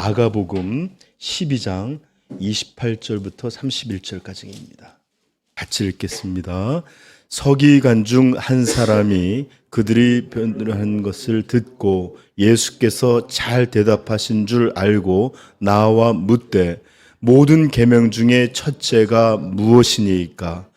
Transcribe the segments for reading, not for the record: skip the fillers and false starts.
마가복음 12장 28절부터 31절까지입니다. 같이 읽겠습니다. 서기관 중 한 사람이 그들이 변론한 것을 듣고 예수께서 잘 대답하신 줄 알고 나와 묻되 모든 계명 중에 첫째가 무엇이니까?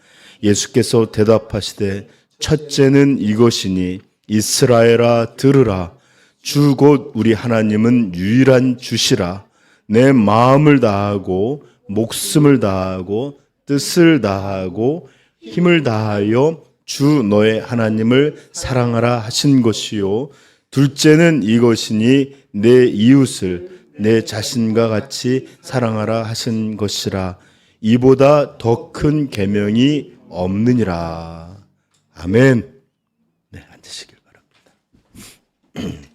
예수께서 대답하시되 첫째는 이것이니 이스라엘아 들으라. 주 곧 우리 하나님은 유일한 주시라. 내 마음을 다하고 목숨을 다하고 뜻을 다하고 힘을 다하여 주 너의 하나님을 사랑하라 하신 것이요. 둘째는 이것이니 내 이웃을 내 자신과 같이 사랑하라 하신 것이라. 이보다 더 큰 계명이 없느니라. 아멘. 네, 앉으시길 바랍니다.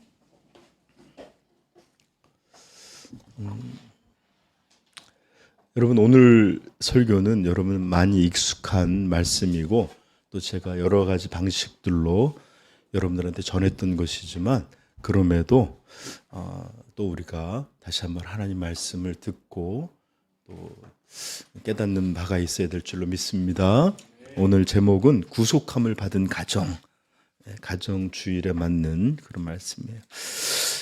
여러분, 오늘 설교는 여러분 많이 익숙한 말씀이고 또 제가 여러 가지 방식들로 여러분들한테 전했던 것이지만 그럼에도 또 우리가 다시 한번 하나님 말씀을 듣고 또 깨닫는 바가 있어야 될 줄로 믿습니다. 오늘 제목은 구속함을 받은 가정, 가정주일에 맞는 그런 말씀이에요.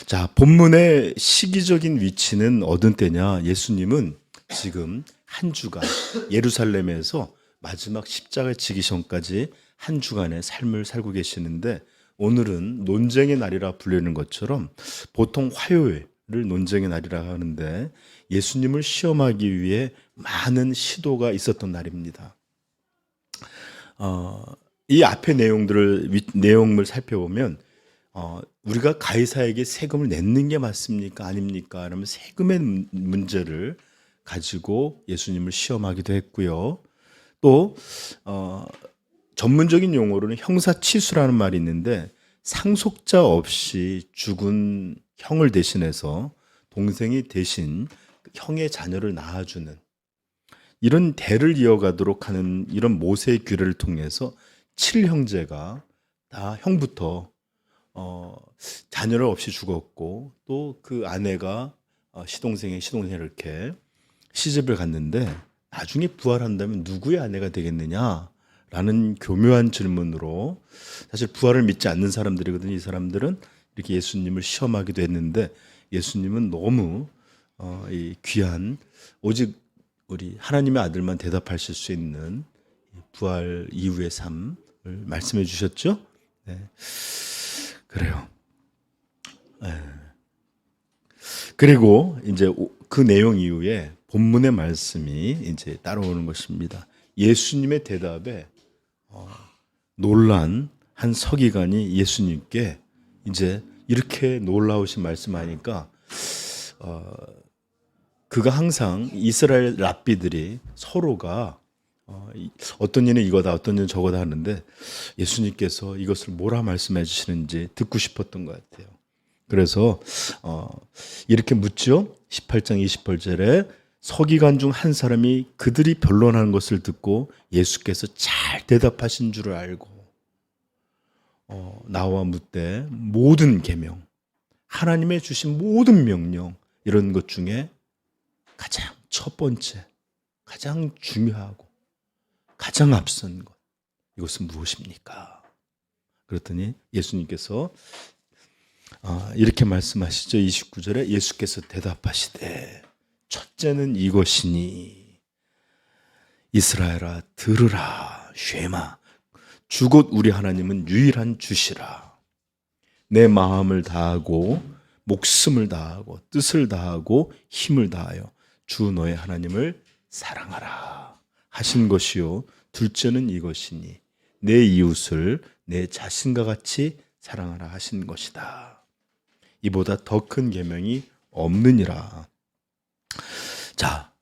자, 본문의 시기적인 위치는 어떤 때냐? 예수님은 지금 한 주간 예루살렘에서 마지막 십자가에 지기 전까지 한 주간의 삶을 살고 계시는데 오늘은 논쟁의 날이라 불리는 것처럼 보통 화요일을 논쟁의 날이라 하는데 예수님을 시험하기 위해 많은 시도가 있었던 날입니다. 이 앞의 내용을 살펴보면 우리가 가이사에게 세금을 내는 게 맞습니까? 아닙니까? 그러면 세금의 문제를 가지고 예수님을 시험하기도 했고요. 또 전문적인 용어로는 형사치수라는 말이 있는데 상속자 없이 죽은 형을 대신해서 동생이 대신 형의 자녀를 낳아주는 이런 대를 이어가도록 하는 이런 모세의 규례를 통해서 7형제가 다 형부터 자녀를 없이 죽었고 또 그 아내가 시동생이 이렇게 시집을 갔는데 나중에 부활한다면 누구의 아내가 되겠느냐라는 교묘한 질문으로 사실 부활을 믿지 않는 사람들이거든요. 이 사람들은 이렇게 예수님을 시험하기도 했는데 예수님은 너무 이 귀한 오직 우리 하나님의 아들만 대답하실 수 있는 부활 이후의 삶을 말씀해 주셨죠. 네. 그래요. 네. 그리고 이제 그 내용 이후에 본문의 말씀이 이제 따라오는 것입니다. 예수님의 대답에 놀란 한 서기관이 예수님께 이제 이렇게 놀라우신 말씀하니까 그가 항상 이스라엘 랍비들이 서로가 어떤 이는 이거다 어떤 이는 저거다 하는데 예수님께서 이것을 뭐라 말씀해 주시는지 듣고 싶었던 것 같아요. 그래서 이렇게 묻죠. 18장 28절에 서기관 중 한 사람이 그들이 변론하는 것을 듣고 예수께서 잘 대답하신 줄 알고 나와 묻되 모든 계명 하나님의 주신 모든 명령 이런 것 중에 가장 첫 번째 가장 중요하고 가장 앞선 것 이것은 무엇입니까? 그랬더니 예수님께서 이렇게 말씀하시죠. 29절에 예수께서 대답하시되 첫째는 이것이니 이스라엘아 들으라 쉐마 주 곧 우리 하나님은 유일한 주시라. 내 마음을 다하고 목숨을 다하고 뜻을 다하고 힘을 다하여 주 너의 하나님을 사랑하라 하신 것이요. 둘째는 이것이니 내 이웃을 내 자신과 같이 사랑하라 하신 것이다. 이보다 더 큰 계명이 없느니라. 자,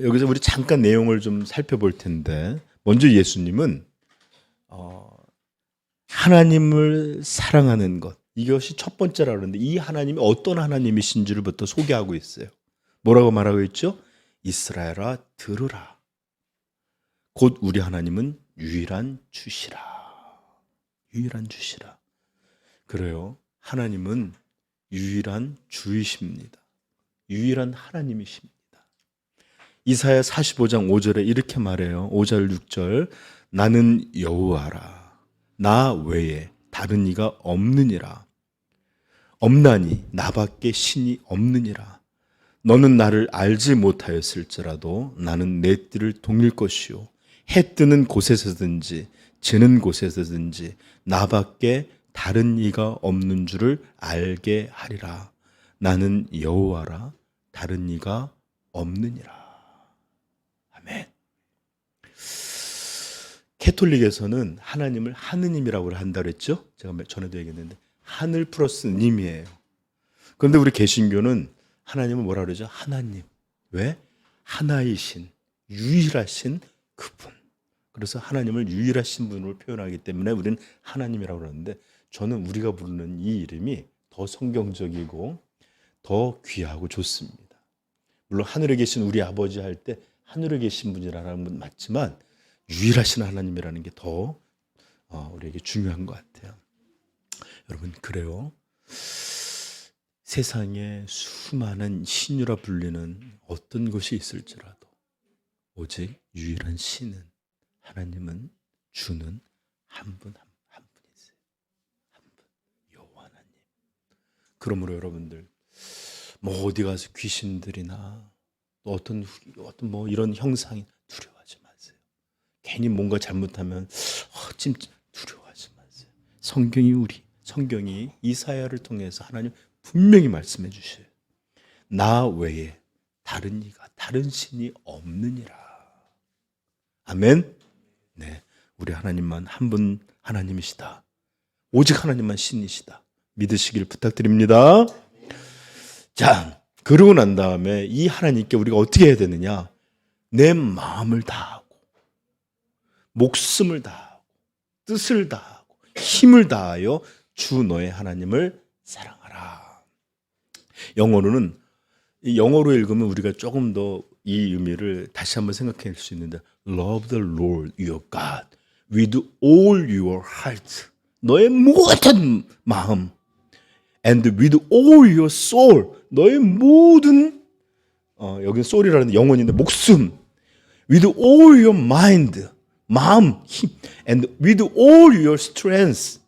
여기서 우리 잠깐 내용을 좀 살펴볼 텐데 먼저 예수님은 하나님을 사랑하는 것 이것이 첫 번째라고 하는데 이 하나님이 어떤 하나님이신지를부터 소개하고 있어요. 뭐라고 말하고 있죠? 이스라엘아 들으라. 곧 우리 하나님은 유일한 주시라. 유일한 주시라. 그래요. 하나님은 유일한 주이십니다. 유일한 하나님이십니다. 이사야 45장 5절에 이렇게 말해요. 5절 6절 나는 여호와라. 나 외에 다른 이가 없느니라. 없나니 나밖에 신이 없느니라. 너는 나를 알지 못하였을지라도 나는 내 띠를 동일 것이요 해 뜨는 곳에서든지 지는 곳에서든지 나밖에 다른 이가 없는 줄을 알게 하리라. 나는 여호와라. 다른 이가 없느니라. 아멘. 캐톨릭에서는 하나님을 하느님이라고 한다 그랬죠? 제가 전에도 얘기했는데 하늘 플러스 님이에요. 그런데 우리 개신교는 하나님을 뭐라 그러죠? 하나님. 왜? 하나이신, 유일하신 그분. 그래서 하나님을 유일하신 분으로 표현하기 때문에 우리는 하나님이라고 그러는데 저는 우리가 부르는 이 이름이 더 성경적이고 더 귀하고 좋습니다. 물론 하늘에 계신 우리 아버지 할 때 하늘에 계신 분이라는 건 맞지만 유일하신 하나님이라는 게 더 우리에게 중요한 것 같아요. 여러분 그래요. 세상에 수많은 신유라 불리는 어떤 것이 있을지라도 오직 유일한 신은 하나님은 주는 한 분 한 분이세요. 한 분, 여호와 하나님. 그러므로 여러분들 뭐 어디 가서 귀신들이나 또 어떤 뭐 이런 형상이 두려워하지 마세요. 괜히 뭔가 잘못하면 진짜 두려워하지 마세요. 성경이 이사야를 통해서 하나님 분명히 말씀해 주셔요. 나 외에 다른 이가 다른 신이 없느니라. 아멘. 네, 우리 하나님만 한 분 하나님이시다. 오직 하나님만 신이시다. 믿으시길 부탁드립니다. 자, 그러고 난 다음에 이 하나님께 우리가 어떻게 해야 되느냐? 내 마음을 다하고 목숨을 다하고 뜻을 다하고 힘을 다하여 주 너의 하나님을 사랑하라. 영어로 읽으면 우리가 조금 더 이 의미를 다시 한번 생각할 수 있는데 Love the Lord your God with all your heart. 너의 모든 마음 And with all your soul. 너의 모든 여기 soul이라는 영혼인데 목숨 With all your mind. 마음, 힘 And with all your strength.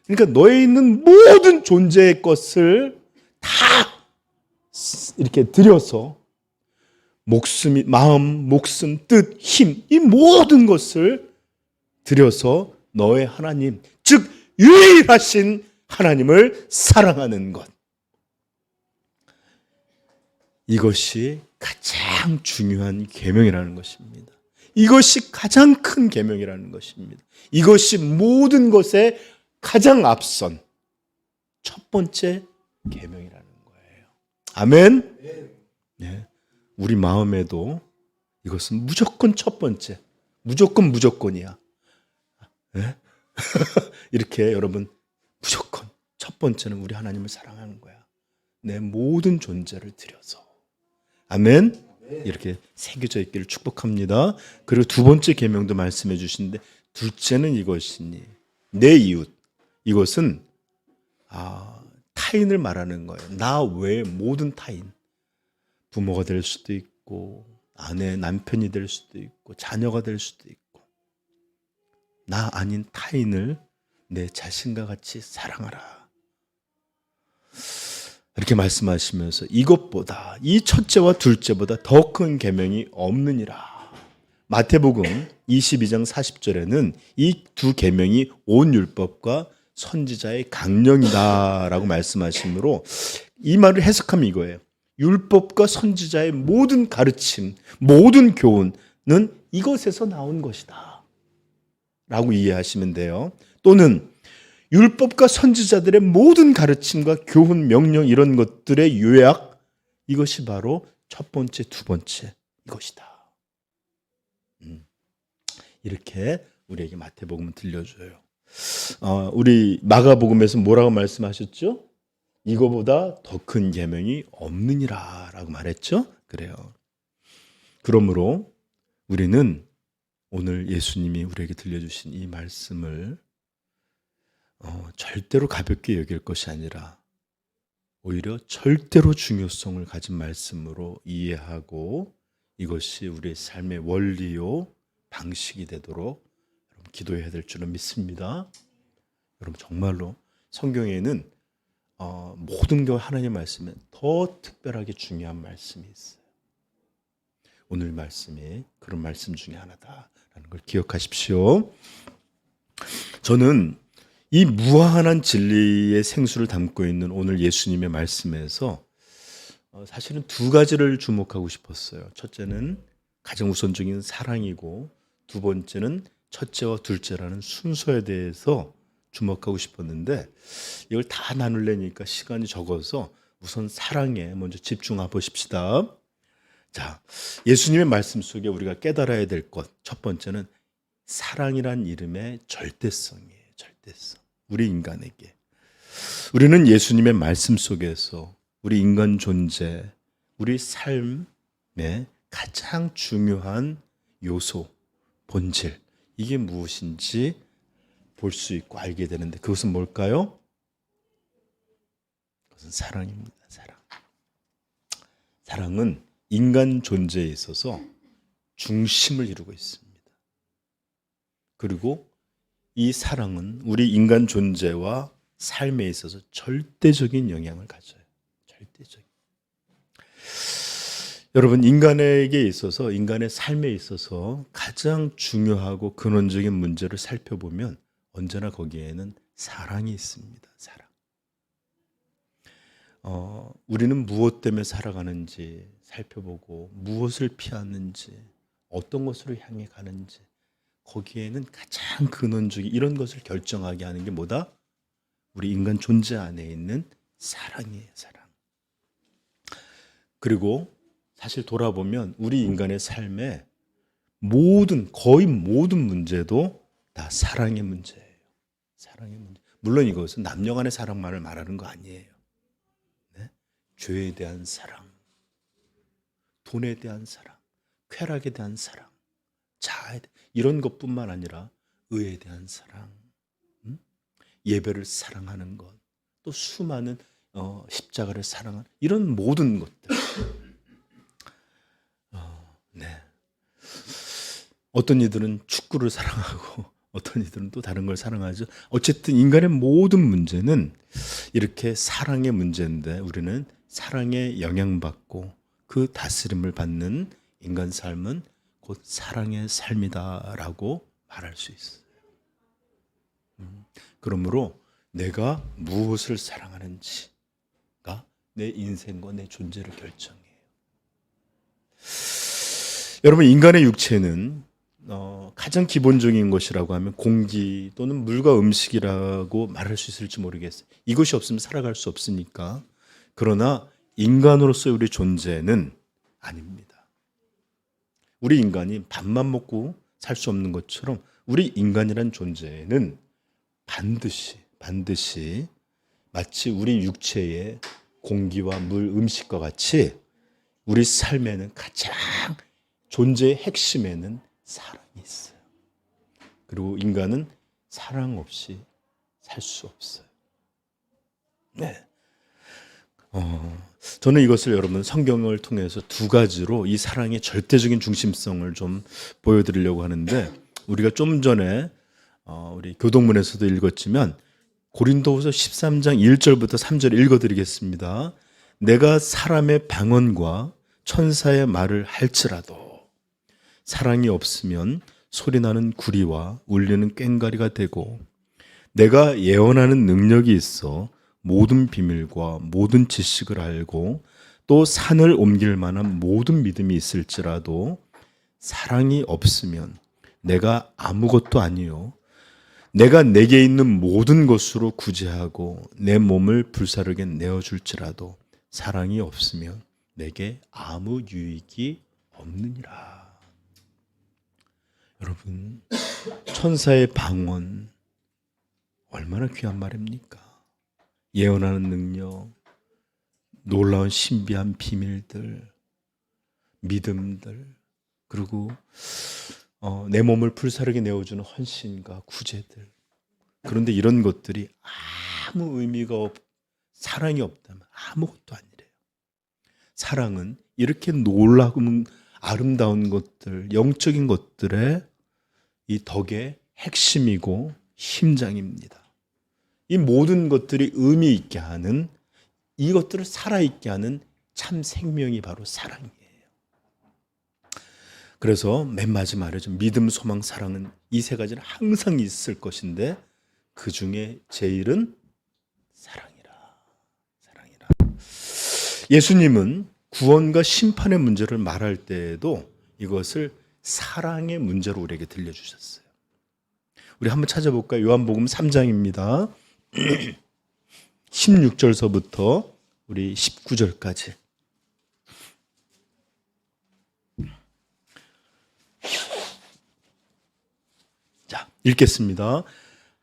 그러니까 너에 있는 모든 존재의 것을 다 이렇게 들여서 목숨이 마음, 목숨, 뜻, 힘 이 모든 것을 들여서 너의 하나님, 즉 유일하신 하나님을 사랑하는 것. 이것이 가장 중요한 계명이라는 것입니다. 이것이 가장 큰 계명이라는 것입니다. 이것이 모든 것에 가장 앞선 첫 번째 계명이라는 거예요. 아멘. 네. 우리 마음에도 이것은 무조건 첫 번째, 무조건이야. 네? 이렇게 여러분 무조건 첫 번째는 우리 하나님을 사랑하는 거야. 내 모든 존재를 들여서. 아멘. 이렇게 새겨져 있기를 축복합니다. 그리고 두 번째 계명도 말씀해 주시는데 둘째는 이것이니 내 이웃. 이것은 타인을 말하는 거예요. 나 외에 모든 타인. 부모가 될 수도 있고 아내, 남편이 될 수도 있고 자녀가 될 수도 있고 나 아닌 타인을 내 자신과 같이 사랑하라. 이렇게 말씀하시면서 이것보다 이 첫째와 둘째보다 더 큰 계명이 없느니라. 마태복음 22장 40절에는 이 두 계명이 온 율법과 선지자의 강령이다라고 말씀하시므로 이 말을 해석하면 이거예요. 율법과 선지자의 모든 가르침, 모든 교훈은 이것에서 나온 것이다 라고 이해하시면 돼요. 또는 율법과 선지자들의 모든 가르침과 교훈, 명령 이런 것들의 요약, 이것이 바로 첫 번째, 두 번째 이것이다. 이렇게 우리에게 마태복음은 들려줘요. 우리 마가복음에서 뭐라고 말씀하셨죠? 이거보다 더 큰 계명이 없느니라 라고 말했죠. 그래요. 그러므로 우리는 오늘 예수님이 우리에게 들려주신 이 말씀을 절대로 가볍게 여길 것이 아니라 오히려 절대로 중요성을 가진 말씀으로 이해하고 이것이 우리의 삶의 원리요 방식이 되도록 여러분 기도해야 될 줄은 믿습니다. 여러분 정말로 성경에는 모든 게 하나님의 말씀에 더 특별하게 중요한 말씀이 있어요. 오늘 말씀이 그런 말씀 중에 하나다라는 걸 기억하십시오. 저는 이 무한한 진리의 생수를 담고 있는 오늘 예수님의 말씀에서 사실은 두 가지를 주목하고 싶었어요. 첫째는 가장 우선적인 사랑이고 두 번째는 첫째와 둘째라는 순서에 대해서 주목하고 싶었는데 이걸 다 나누려니까 시간이 적어서 우선 사랑에 먼저 집중해 보십시다. 자, 예수님의 말씀 속에 우리가 깨달아야 될 것 첫 번째는 사랑이란 이름의 절대성이에요. 절대성. 우리 인간에게. 우리는 예수님의 말씀 속에서 우리 인간 존재, 우리 삶의 가장 중요한 요소, 본질, 이게 무엇인지 볼 수 있고 알게 되는데 그것은 뭘까요? 그것은 사랑입니다. 사랑. 사랑은 인간 존재에 있어서 중심을 이루고 있습니다. 그리고 이 사랑은 우리 인간 존재와 삶에 있어서 절대적인 영향을 가져요. 절대적인. 여러분, 인간에게 있어서, 인간의 삶에 있어서 가장 중요하고 근원적인 문제를 살펴보면 언제나 거기에는 사랑이 있습니다. 사랑. 우리는 무엇 때문에 살아가는지 살펴보고 무엇을 피하는지 어떤 것으로 향해 가는지 거기에는 가장 근원적인 이런 것을 결정하게 하는 게 뭐다? 우리 인간 존재 안에 있는 사랑이에요. 사랑. 그리고 사실 돌아보면 우리 인간의 삶에 거의 모든 문제도 다 사랑의 문제예요. 사랑의 문제. 물론 이것은 남녀 간의 사랑만을 말하는 거 아니에요. 네? 죄에 대한 사랑, 돈에 대한 사랑, 쾌락에 대한 사랑, 자아에 대한 이런 것뿐만 아니라 의에 대한 사랑, 예배를 사랑하는 것, 또 수많은 십자가를 사랑하는 이런 모든 것들. 네. 어떤 이들은 축구를 사랑하고 어떤 이들은 또 다른 걸 사랑하죠. 어쨌든 인간의 모든 문제는 이렇게 사랑의 문제인데 우리는 사랑에 영향받고 그 다스림을 받는 인간 삶은 곧 사랑의 삶이다라고 말할 수 있어요. 그러므로 내가 무엇을 사랑하는지가 내 인생과 내 존재를 결정해요. 여러분, 인간의 육체는 가장 기본적인 것이라고 하면 공기 또는 물과 음식이라고 말할 수 있을지 모르겠어요. 이것이 없으면 살아갈 수 없으니까. 그러나 인간으로서의 우리 존재는 아닙니다. 우리 인간이 밥만 먹고 살 수 없는 것처럼 우리 인간이란 존재는 반드시 마치 우리 육체의 공기와 물, 음식과 같이 우리 삶에는 가장 존재의 핵심에는 사랑이 있어요. 그리고 인간은 사랑 없이 살 수 없어요. 네. 저는 이것을 여러분 성경을 통해서 두 가지로 이 사랑의 절대적인 중심성을 좀 보여드리려고 하는데 우리가 좀 전에 우리 교동문에서도 읽었지만 고린도후서 13장 1절부터 3절 읽어드리겠습니다. 내가 사람의 방언과 천사의 말을 할지라도 사랑이 없으면 소리나는 구리와 울리는 꽹과리가 되고 내가 예언하는 능력이 있어 모든 비밀과 모든 지식을 알고 또 산을 옮길 만한 모든 믿음이 있을지라도 사랑이 없으면 내가 아무것도 아니요 내가 내게 있는 모든 것으로 구제하고 내 몸을 불사르게 내어줄지라도 사랑이 없으면 내게 아무 유익이 없느니라. 여러분, 천사의 방언 얼마나 귀한 말입니까? 예언하는 능력, 놀라운 신비한 비밀들, 믿음들, 그리고 내 몸을 불사르게 내어주는 헌신과 구제들. 그런데 이런 것들이 아무 의미가 사랑이 없다면 아무것도 아니래요. 사랑은 이렇게 놀라운 아름다운 것들, 영적인 것들의 이 덕의 핵심이고 심장입니다. 이 모든 것들이 의미 있게 하는, 이것들을 살아있게 하는 참 생명이 바로 사랑이에요. 그래서 맨 마지막에 믿음, 소망, 사랑은 이 세 가지는 항상 있을 것인데 그 중에 제일은 사랑이라. 사랑이라. 예수님은 구원과 심판의 문제를 말할 때에도 이것을 사랑의 문제로 우리에게 들려주셨어요. 우리 한번 찾아볼까요? 요한복음 3장입니다. 16절서부터 우리 19절까지. 자, 읽겠습니다.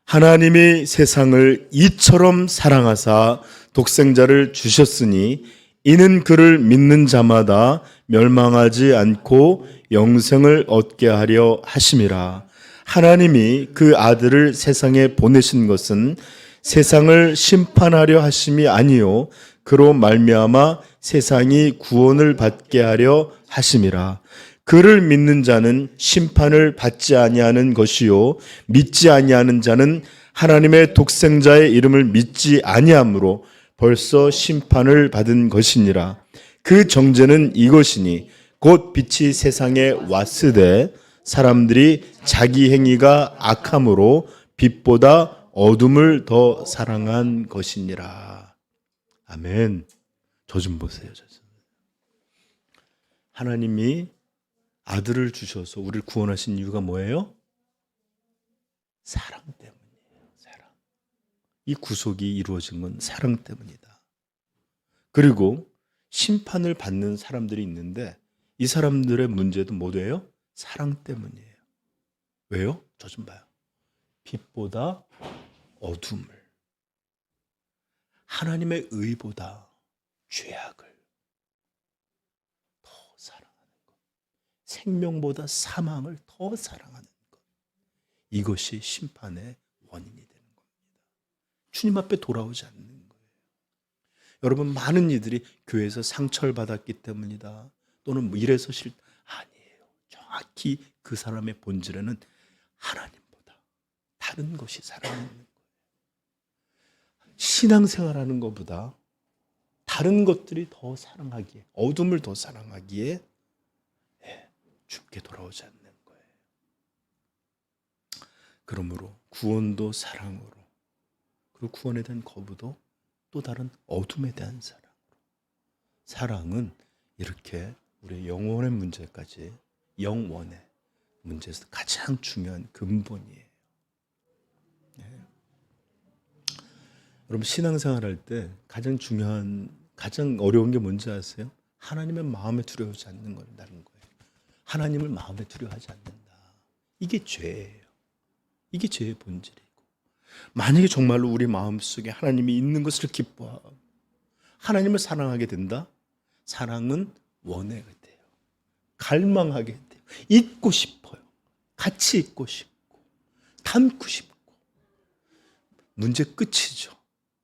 하나님이 세상을 이처럼 사랑하사 독생자를 주셨으니 이는 그를 믿는 자마다 멸망하지 않고 영생을 얻게 하려 하심이라. 하나님이 그 아들을 세상에 보내신 것은 세상을 심판하려 하심이 아니요 그로 말미암아 세상이 구원을 받게 하려 하심이라. 그를 믿는 자는 심판을 받지 아니하는 것이요 믿지 아니하는 자는 하나님의 독생자의 이름을 믿지 아니하므로 벌써 심판을 받은 것이니라. 그 정죄는 이것이니 곧 빛이 세상에 왔으되 사람들이 자기 행위가 악함으로 빛보다 어둠을 더 사랑한 것이니라. 아멘. 저 좀 보세요. 저 좀. 하나님이 아들을 주셔서 우리를 구원하신 이유가 뭐예요? 사랑 때문이에요. 사랑. 이 구속이 이루어진 건 사랑 때문이다. 그리고 심판을 받는 사람들이 있는데 이 사람들의 문제도 뭐예요? 사랑 때문이에요. 왜요? 저 좀 봐요. 빛보다 어둠을, 하나님의 의보다 죄악을 더 사랑하는 것, 생명보다 사망을 더 사랑하는 것, 이것이 심판의 원인이 되는 겁니다. 주님 앞에 돌아오지 않는 거예요. 여러분, 많은 이들이 교회에서 상처를 받았기 때문이다, 또는 뭐 이래서 아니에요. 정확히 그 사람의 본질에는 하나님보다 다른 것이 살아있는 거예요. 신앙생활하는 것보다 다른 것들이 더 사랑하기에, 어둠을 더 사랑하기에 주께 돌아오지 않는 거예요. 그러므로 구원도 사랑으로, 그리고 구원에 대한 거부도 또 다른 어둠에 대한 사랑으로. 사랑은 이렇게 우리의 영혼의 문제까지, 영원의 문제에서 가장 중요한 근본이에요. 여러분, 신앙생활 할 때 가장 중요한, 가장 어려운 게 뭔지 아세요? 하나님의 마음에 두려워하지 않는 거라는 거예요. 하나님을 마음에 두려워하지 않는다. 이게 죄예요. 이게 죄의 본질이고, 만약에 정말로 우리 마음속에 하나님이 있는 것을 기뻐하고 하나님을 사랑하게 된다? 사랑은 원해가 돼요. 갈망하게 돼요. 있고 싶어요. 같이 있고 싶고 닮고 싶고. 문제 끝이죠.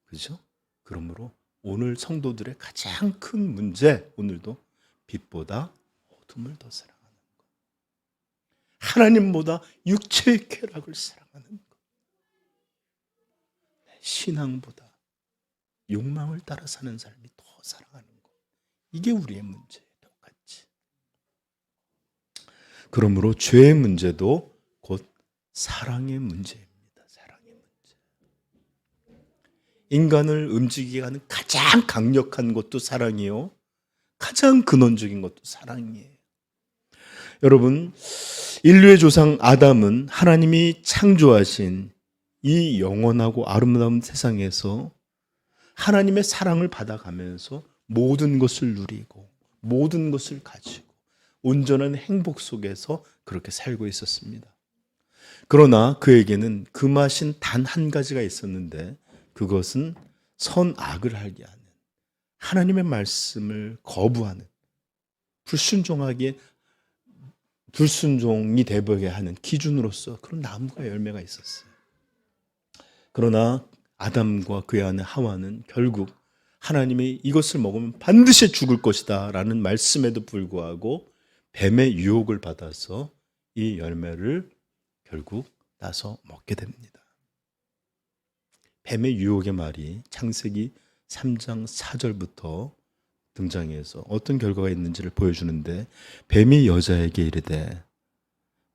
그죠? 그러므로 오늘 성도들의 가장 큰 문제, 오늘도 빛보다 어둠을 더 사랑하는 것, 하나님보다 육체의 쾌락을 사랑하는 것, 신앙보다 욕망을 따라 사는 삶이 더 사랑하는 것, 이게 우리의 문제예요. 똑같이. 그러므로 죄의 문제도 곧 사랑의 문제입니다. 인간을 움직이게 하는 가장 강력한 것도 사랑이요, 가장 근원적인 것도 사랑이에요. 여러분, 인류의 조상 아담은 하나님이 창조하신 이 영원하고 아름다운 세상에서 하나님의 사랑을 받아가면서 모든 것을 누리고 모든 것을 가지고 온전한 행복 속에서 그렇게 살고 있었습니다. 그러나 그에게는 금하신 단 한 가지가 있었는데, 그것은 선악을 알게 하는, 하나님의 말씀을 거부하는, 불순종이 되게 하는 기준으로서 그런 나무가 열매가 있었어요. 그러나 아담과 그의 아내 하와는 결국 하나님이 이것을 먹으면 반드시 죽을 것이다 라는 말씀에도 불구하고 뱀의 유혹을 받아서 이 열매를 결국 따서 먹게 됩니다. 뱀의 유혹의 말이 창세기 3장 4절부터 등장해서 어떤 결과가 있는지를 보여주는데, 뱀이 여자에게 이르되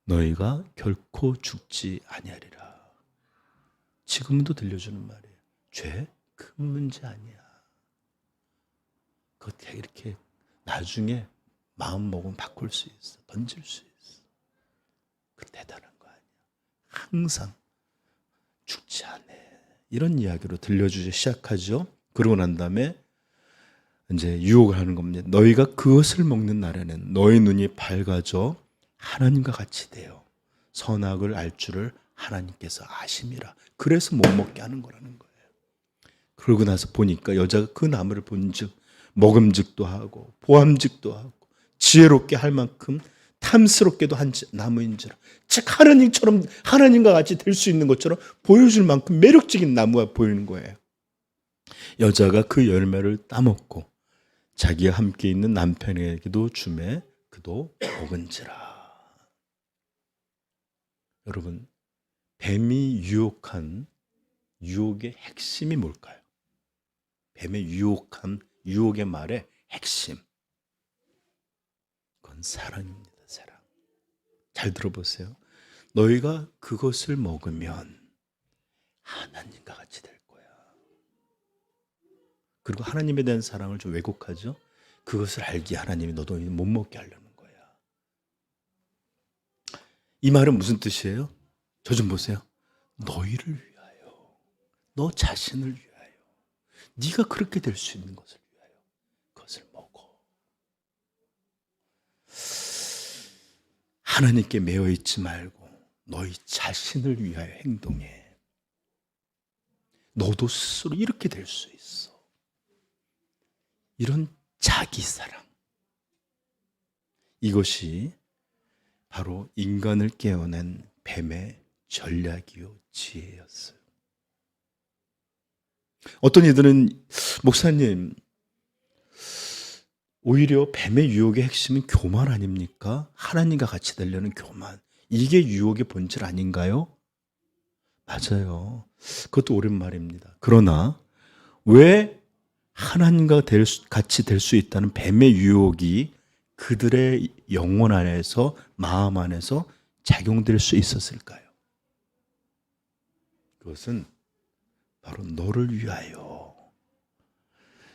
너희가 결코 죽지 아니하리라. 지금도 들려주는 말이에요. 죄? 큰 문제 아니야. 그거 이렇게 나중에 마음 먹으면 바꿀 수 있어. 던질 수 있어. 그 대단한 거 아니야. 항상 죽지 않아. 이런 이야기로 들려주기 시작하죠. 그러고 난 다음에 이제 유혹을 하는 겁니다. 너희가 그것을 먹는 날에는 너희 눈이 밝아져 하나님과 같이 되어 선악을 알 줄을 하나님께서 아심이라. 그래서 못 먹게 하는 거라는 거예요. 그러고 나서 보니까 여자가 그 나무를 본즉 먹음직도 하고 보암직도 하고 지혜롭게 할 만큼 탐스럽게도 한 나무인지라. 즉 하나님처럼, 하나님과 같이 될 수 있는 것처럼 보여줄 만큼 매력적인 나무가 보이는 거예요. 여자가 그 열매를 따먹고 자기와 함께 있는 남편에게도 주매 그도 먹은지라. 여러분, 뱀이 유혹한 유혹의 핵심이 뭘까요? 뱀의 유혹한 유혹의 말의 핵심, 그건 사랑입니다. 사랑. 잘 들어보세요. 너희가 그것을 먹으면 하나님과 같이 될 거야. 그리고 하나님에 대한 사랑을 좀 왜곡하죠. 그것을 알기에 하나님이 너도 못 먹게 하려는 거야. 이 말은 무슨 뜻이에요? 저 좀 보세요. 너희를 위하여, 너 자신을 위하여, 네가 그렇게 될 수 있는 것을 위하여 그것을 먹어. 하나님께 매여 있지 말고 너희 자신을 위하여 행동해. 너도 스스로 이렇게 될 수 있어. 이런 자기 사랑, 이것이 바로 인간을 깨어낸 뱀의 전략이요 지혜였어요. 어떤 이들은 목사님, 오히려 뱀의 유혹의 핵심은 교만 아닙니까? 하나님과 같이 되려는 교만. 이게 유혹의 본질 아닌가요? 맞아요. 그것도 옳은 말입니다. 그러나 왜 하나님과 같이 될 수 있다는 뱀의 유혹이 그들의 영혼 안에서, 마음 안에서 작용될 수 있었을까요? 그것은 바로 너를 위하여,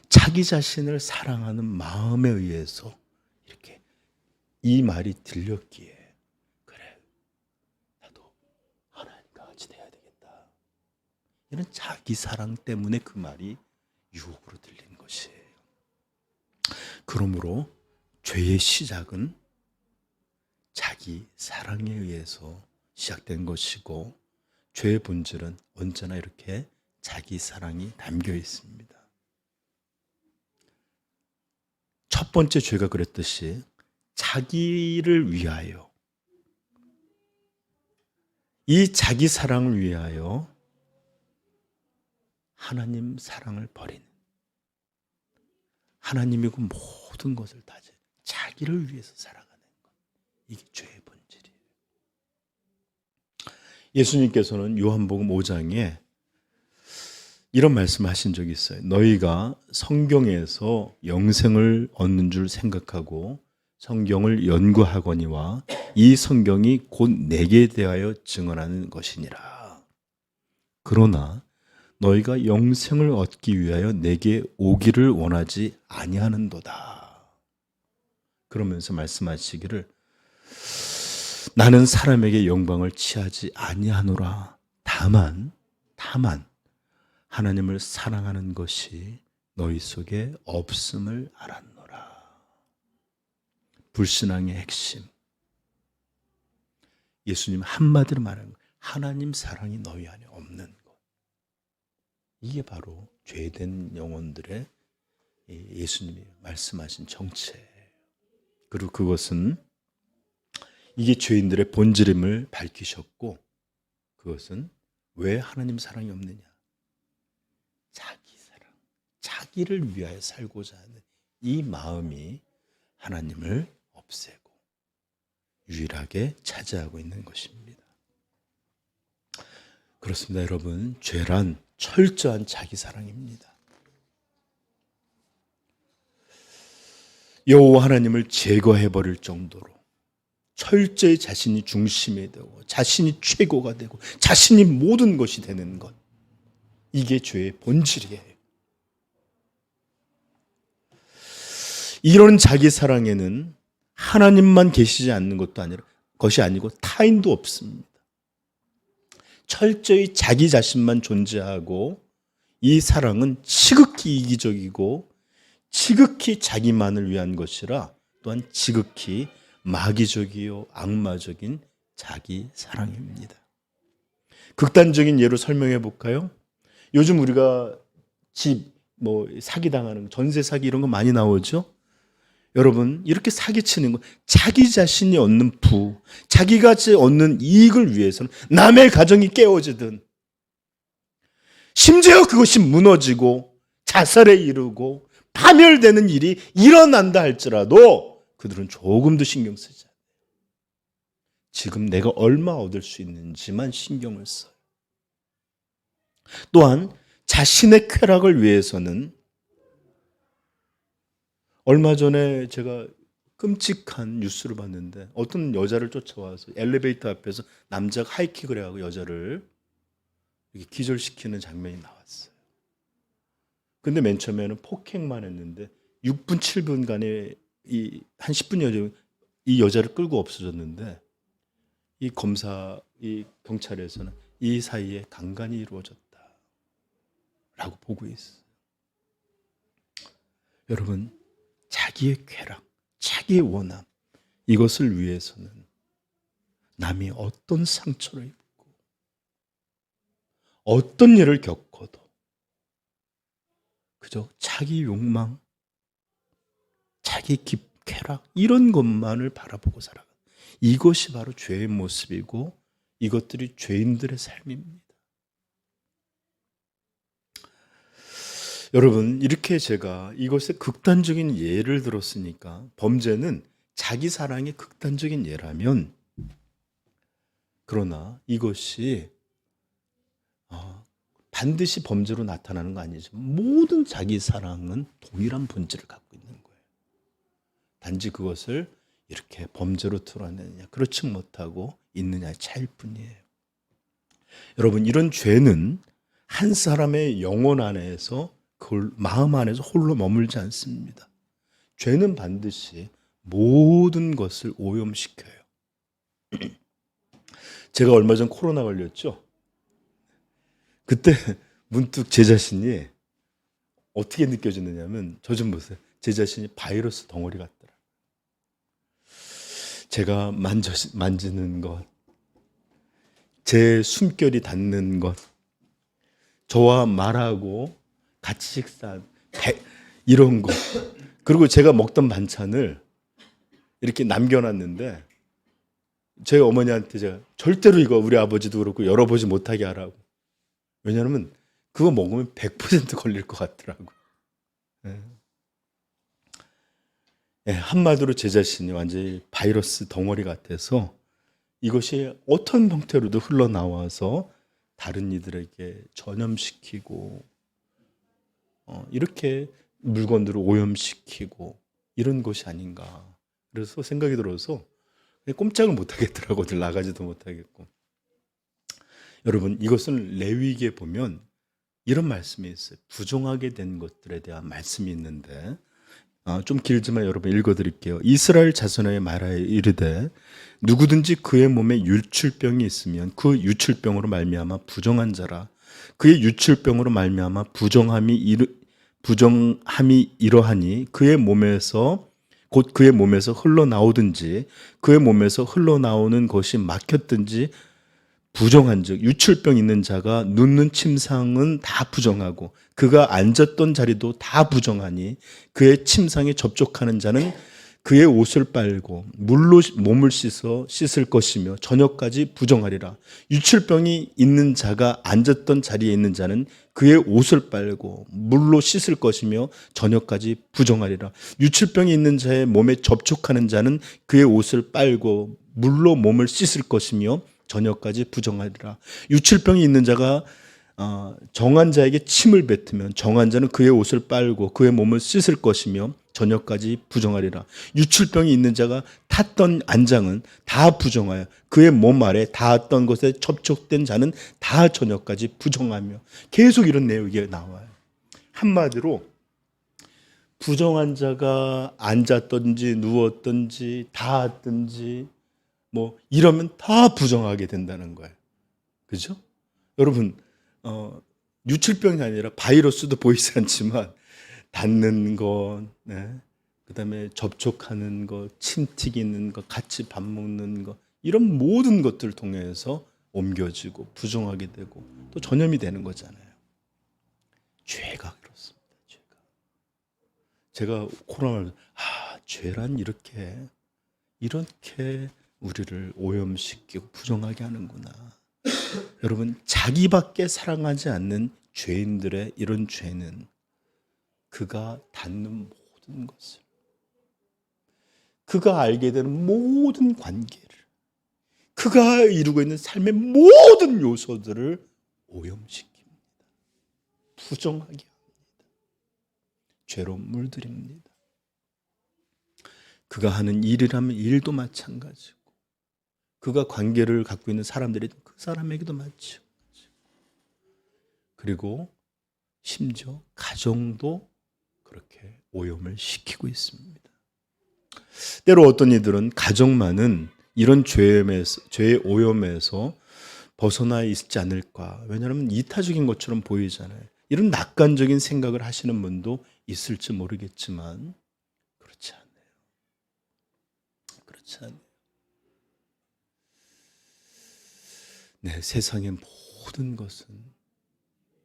자기 자신을 사랑하는 마음에 의해서 이렇게 이 말이 들렸기에, 그래, 나도 하나님과 같이 돼야 되겠다. 이런 자기 사랑 때문에 그 말이 유혹으로 들린 것이에요. 그러므로 죄의 시작은 자기 사랑에 의해서 시작된 것이고, 죄의 본질은 언제나 이렇게 자기 사랑이 담겨 있습니다. 첫 번째 죄가 그랬듯이 자기를 위하여, 이 자기 사랑을 위하여 하나님 사랑을 버리는, 하나님이고 모든 것을 다 자기를 위해서 살아가는 것, 이게 죄의 본질이에요. 예수님께서는 요한복음 5장에 이런 말씀을 하신 적이 있어요. 너희가 성경에서 영생을 얻는 줄 생각하고 성경을 연구하거니와 이 성경이 곧 내게 대하여 증언하는 것이니라. 그러나 너희가 영생을 얻기 위하여 내게 오기를 원하지 아니하는도다. 그러면서 말씀하시기를 나는 사람에게 영광을 취하지 아니하노라. 다만 하나님을 사랑하는 것이 너희 속에 없음을 알았노라. 불신앙의 핵심, 예수님 한마디로 말하는 것, 하나님 사랑이 너희 안에 없는 것. 이게 바로 죄된 영혼들의 예수님이 말씀하신 정체예요. 그리고 그것은, 이게 죄인들의 본질임을 밝히셨고, 그것은 왜 하나님 사랑이 없느냐? 자기 사랑, 자기를 위하여 살고자 하는 이 마음이 하나님을 없애고 유일하게 차지하고 있는 것입니다. 그렇습니다, 여러분. 죄란 철저한 자기 사랑입니다. 여호와 하나님을 제거해버릴 정도로 철저히 자신이 중심이 되고 자신이 최고가 되고 자신이 모든 것이 되는 것, 이게 죄의 본질이에요. 이런 자기 사랑에는 하나님만 계시지 않는 것이 아니고 타인도 없습니다. 철저히 자기 자신만 존재하고 이 사랑은 지극히 이기적이고 지극히 자기만을 위한 것이라 또한 지극히 마귀적이요 악마적인 자기 사랑입니다. 극단적인 예로 설명해 볼까요? 요즘 우리가 사기당하는 전세 사기 이런 거 많이 나오죠? 여러분, 이렇게 사기치는 거, 자기 자신이 얻는 자기가 얻는 이익을 위해서는 남의 가정이 깨어지든 심지어 그것이 무너지고 자살에 이르고 파멸되는 일이 일어난다 할지라도 그들은 조금도 신경 쓰지 않아요. 지금 내가 얼마 얻을 수 있는지만 신경을 써요. 또한 자신의 쾌락을 위해서는 얼마 전에 제가 끔찍한 뉴스를 봤는데 어떤 여자를 쫓아와서 엘리베이터 앞에서 남자가 하이킥을 해가지고 여자를 이렇게 기절시키는 장면이 나왔어요. 근데 맨 처음에는 폭행만 했는데 6분, 7분간에 한 10분 이 여자를 끌고 없어졌는데 이 경찰에서는 이 사이에 강간이 이루어졌다라고 보고 있어요. 여러분, 자기의 쾌락, 자기의 원함, 이것을 위해서는 남이 어떤 상처를 입고 어떤 일을 겪어도 그저 자기 욕망, 자기 쾌락 이런 것만을 바라보고 살아가는, 이것이 바로 죄의 모습이고 이것들이 죄인들의 삶입니다. 여러분, 이렇게 제가 이것의 극단적인 예를 들었으니까 범죄는 자기 사랑의 극단적인 예라면, 그러나 이것이 반드시 범죄로 나타나는 거 아니지만 모든 자기 사랑은 동일한 본질을 갖고 있는 거예요. 단지 그것을 이렇게 범죄로 드러내느냐 그렇지 못하고 있느냐의 차이일 뿐이에요. 여러분, 이런 죄는 한 사람의 영혼 안에서, 그 마음 안에서 홀로 머물지 않습니다. 죄는 반드시 모든 것을 오염시켜요. 제가 얼마 전 코로나 걸렸죠. 그때 문득 제 자신이 어떻게 느껴지느냐면, 저 좀 보세요. 제 자신이 바이러스 덩어리 같더라. 제가 만지는 것, 제 숨결이 닿는 것, 저와 말하고 같이 식사한 이런 것, 그리고 제가 먹던 반찬을 이렇게 남겨놨는데 저희 어머니한테 제가 절대로 이거 우리 아버지도 그렇고 열어보지 못하게 하라고. 왜냐하면 그거 먹으면 100% 걸릴 것 같더라고. 한마디로 제 자신이 완전히 바이러스 덩어리 같아서 이것이 어떤 형태로도 흘러나와서 다른 이들에게 전염시키고 이렇게 물건들을 오염시키고 이런 것이 아닌가. 그래서 생각이 들어서 꼼짝을 못하겠더라고. 어딜 나가지도 못하겠고. 여러분, 이것은 레위기에 보면 이런 말씀이 있어요. 부정하게 된 것들에 대한 말씀이 있는데 좀 길지만 여러분 읽어드릴게요. 이스라엘 자손에게 말하여 이르되 누구든지 그의 몸에 유출병이 있으면 그 유출병으로 말미암아 부정한 자라. 그의 유출병으로 말미암아 부정함이 이러하니 그의 몸에서 곧 그의 몸에서 흘러나오든지 그의 몸에서 흘러나오는 것이 막혔든지 부정한즉 유출병 있는 자가 눕는 침상은 다 부정하고 그가 앉았던 자리도 다 부정하니 그의 침상에 접촉하는 자는 그의 옷을 빨고 물로 몸을 씻을 것이며 저녁까지 부정하리라. 유출병이 있는 자가 앉았던 자리에 있는 자는 그의 옷을 빨고 물로 씻을 것이며 저녁까지 부정하리라. 유출병이 있는 자의 몸에 접촉하는 자는 그의 옷을 빨고 물로 몸을 씻을 것이며 저녁까지 부정하리라. 유출병이 있는 자가 정한 자에게 침을 뱉으면 정한 자는 그의 옷을 빨고 그의 몸을 씻을 것이며 저녁까지 부정하리라. 유출병이 있는 자가 탔던 안장은 다 부정하여 그의 몸 아래 닿았던 것에 접촉된 자는 다 저녁까지 부정하며, 계속 이런 내용이 나와요. 한마디로 부정한 자가 앉았든지 누웠든지 닿았든지 뭐 이러면 다 부정하게 된다는 거예요. 그죠? 여러분, 유출병이 아니라 바이러스도 보이지 않지만 닿는 것, 네. 그다음에 접촉하는 것, 침 튀기는 것, 같이 밥 먹는 것, 이런 모든 것들을 통해서 옮겨지고 부정하게 되고 또 전염이 되는 거잖아요. 죄가 그렇습니다. 제가 코로나를 죄란 이렇게 우리를 오염시키고 부정하게 하는구나. 여러분, 자기밖에 사랑하지 않는 죄인들의 이런 죄는 그가 닿는 모든 것을, 그가 알게 되는 모든 관계를, 그가 이루고 있는 삶의 모든 요소들을 오염시킵니다. 부정하게 합니다. 죄로 물들입니다. 그가 하는 일이라면 일도 마찬가지고, 그가 관계를 갖고 있는 사람들이 그 사람에게도 마찬가지고, 그리고 심지어 가정도 그렇게 오염을 시키고 있습니다. 때로 어떤 이들은 가정만은 이런 죄의 오염에서 벗어나 있지 않을까. 왜냐하면 이타적인 것처럼 보이잖아요. 이런 낙관적인 생각을 하시는 분도 있을지 모르겠지만 그렇지 않아요. 그렇지 않아요. 네, 세상의 모든 것은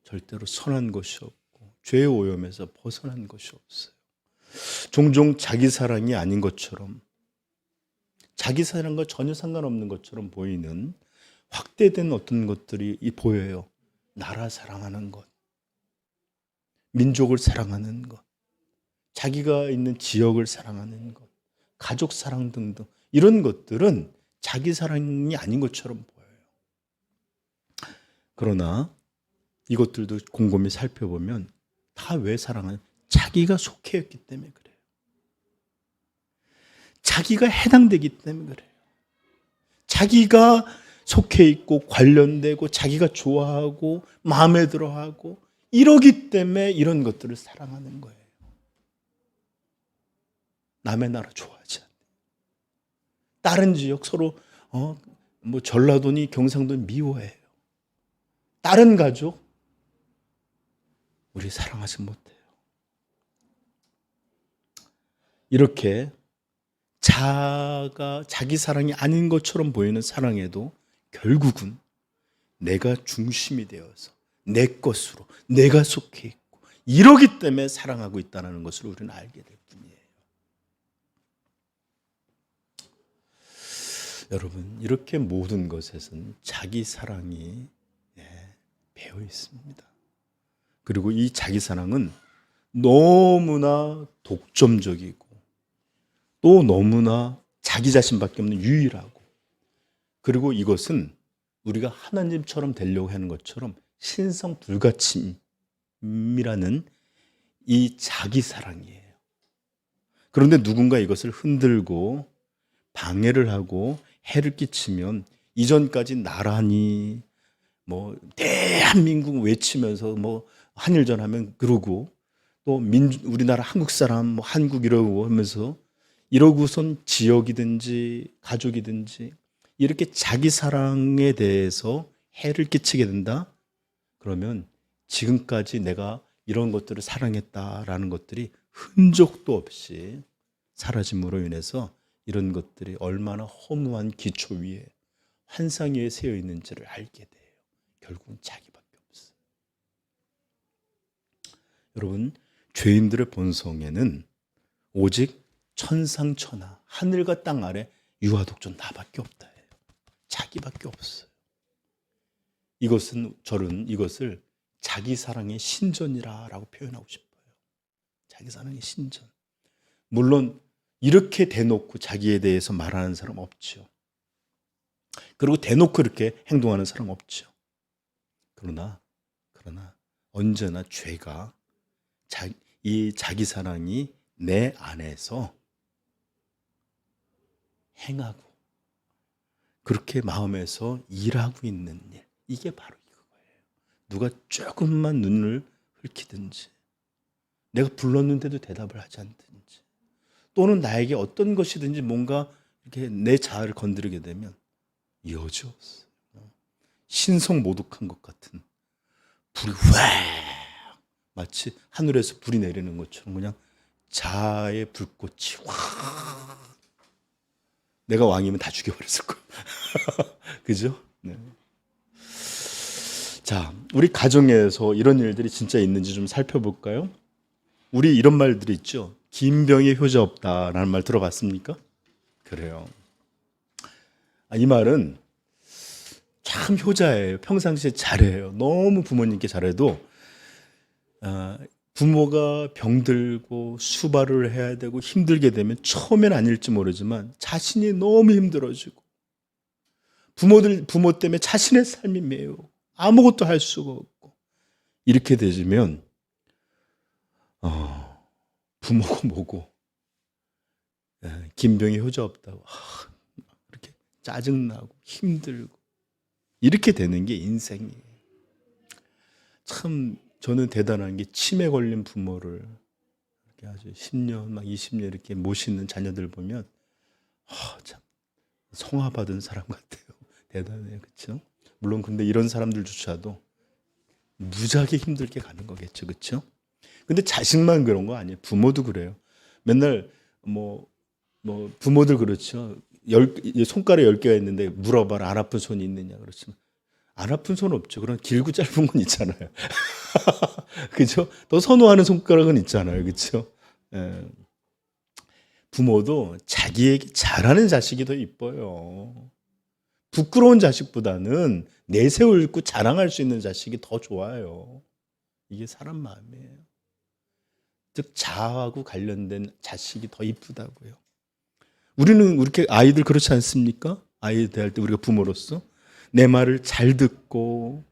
절대로 선한 것이 없고 죄의 오염에서 벗어난 것이 없어요. 종종 자기 사랑이 아닌 것처럼, 자기 사랑과 전혀 상관없는 것처럼 보이는 확대된 어떤 것들이 보여요. 나라 사랑하는 것, 민족을 사랑하는 것, 자기가 있는 지역을 사랑하는 것, 가족 사랑 등등, 이런 것들은 자기 사랑이 아닌 것처럼 보여요. 그러나 이것들도 곰곰이 살펴보면 다 왜 사랑하냐? 자기가 속해 있기 때문에 그래요. 자기가 해당되기 때문에 그래요. 자기가 속해 있고 관련되고 자기가 좋아하고 마음에 들어하고 이러기 때문에 이런 것들을 사랑하는 거예요. 남의 나라 좋아하지 않아요. 다른 지역 서로 전라도니 경상도니 미워해요. 다른 가족 우리 사랑하지 못해요. 이렇게 자기 사랑이 아닌 것처럼 보이는 사랑에도 결국은 내가 중심이 되어서 내 것으로 내가 속해 있고 이러기 때문에 사랑하고 있다는 것을 우리는 알게 될 뿐이에요. 여러분, 이렇게 모든 것에서는 자기 사랑이 배어 있습니다. 그리고 이 자기 사랑은 너무나 독점적이고 또 너무나 자기 자신밖에 없는 유일하고, 그리고 이것은 우리가 하나님처럼 되려고 하는 것처럼 신성 불가침이라는 이 자기 사랑이에요. 그런데 누군가 이것을 흔들고 방해를 하고 해를 끼치면 이전까지 나란히 대한민국 외치면서 한일전 하면 그러고 또 우리나라 한국 사람 한국 이러고 하면서 이러고선 지역이든지 가족이든지 이렇게 자기 사랑에 대해서 해를 끼치게 된다? 그러면 지금까지 내가 이런 것들을 사랑했다라는 것들이 흔적도 없이 사라짐으로 인해서 이런 것들이 얼마나 허무한 기초 위에 환상 위에 세어 있는지를 알게 돼요. 결국은 자기밖에 없어요. 여러분, 죄인들의 본성에는 오직 천상천하 하늘과 땅 아래 유아독존 나밖에 없다 해요. 자기밖에 없어요. 저는 이것을 자기 사랑의 신전이라고 표현하고 싶어요. 자기 사랑의 신전. 물론 이렇게 대놓고 자기에 대해서 말하는 사람 없죠. 그리고 대놓고 이렇게 행동하는 사람 없죠. 그러나 언제나 죄가 이 자기 사랑이 내 안에서 행하고 그렇게 마음에서 일하고 있는 일, 이게 바로 이거예요. 누가 조금만 눈을 흘키든지, 내가 불렀는데도 대답을 하지 않든지, 또는 나에게 어떤 것이든지 뭔가 이렇게 내 자아를 건드리게 되면 여지없어요. 신성모독한 것 같은 불이 확, 마치 하늘에서 불이 내리는 것처럼 그냥 자아의 불꽃이 확, 내가 왕이면 다 죽여버렸을 거예요. 그죠? 네. 자, 우리 가정에서 이런 일들이 진짜 있는지 좀 살펴볼까요? 우리 이런 말들이 있죠. 긴 병에 효자 없다라는 말 들어봤습니까? 그래요. 이 말은 참 효자예요. 평상시에 잘해요. 너무 부모님께 잘해도 부모가 병들고 수발을 해야 되고 힘들게 되면 처음엔 아닐지 모르지만 자신이 너무 힘들어지고 부모 때문에 자신의 삶이 매우 아무것도 할 수가 없고 이렇게 되면 부모고 뭐고 긴병에 효자 없다고 이렇게 짜증나고 힘들고 이렇게 되는 게 인생이에요. 참 저는 대단한 게 치매 걸린 부모를 이렇게 아주 10년, 막 20년 이렇게 모시는 자녀들 보면 참 성화 받은 사람 같아요. 대단해요, 그렇죠? 물론 근데 이런 사람들조차도 무지하게 힘들게 가는 거겠죠, 그렇죠? 근데 자식만 그런 거 아니에요. 부모도 그래요. 맨날 뭐 부모들 그렇죠. 손가락 10개가 있는데 물어봐라 안 아픈 손이 있느냐 그렇지만 안 아픈 손 없죠. 그런 길고 짧은 건 있잖아요. 그죠? 더 선호하는 손가락은 있잖아요. 그죠? 예. 부모도 자기에게 잘하는 자식이 더 이뻐요. 부끄러운 자식보다는 내세울고 자랑할 수 있는 자식이 더 좋아요. 이게 사람 마음이에요. 즉 자아하고 관련된 자식이 더 이쁘다고요. 우리는 이렇게 아이들 그렇지 않습니까? 아이 대할 때 우리가 부모로서 내 말을 잘 듣고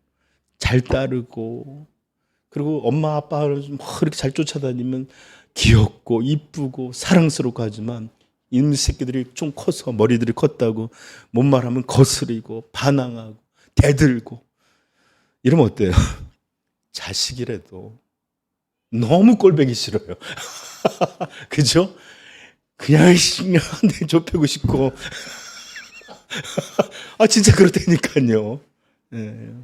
잘 따르고 그리고 엄마 아빠를 이렇게 잘 쫓아다니면 귀엽고 이쁘고 사랑스럽고 하지만 이놈 새끼들이 좀 커서 머리들이 컸다고 뭔 말하면 거스리고 반항하고 대들고 이러면 어때요? 자식이라도 너무 꼴보기 싫어요. 그죠? 그냥 내 좁히고 싶고 진짜 그렇다니까요. 네.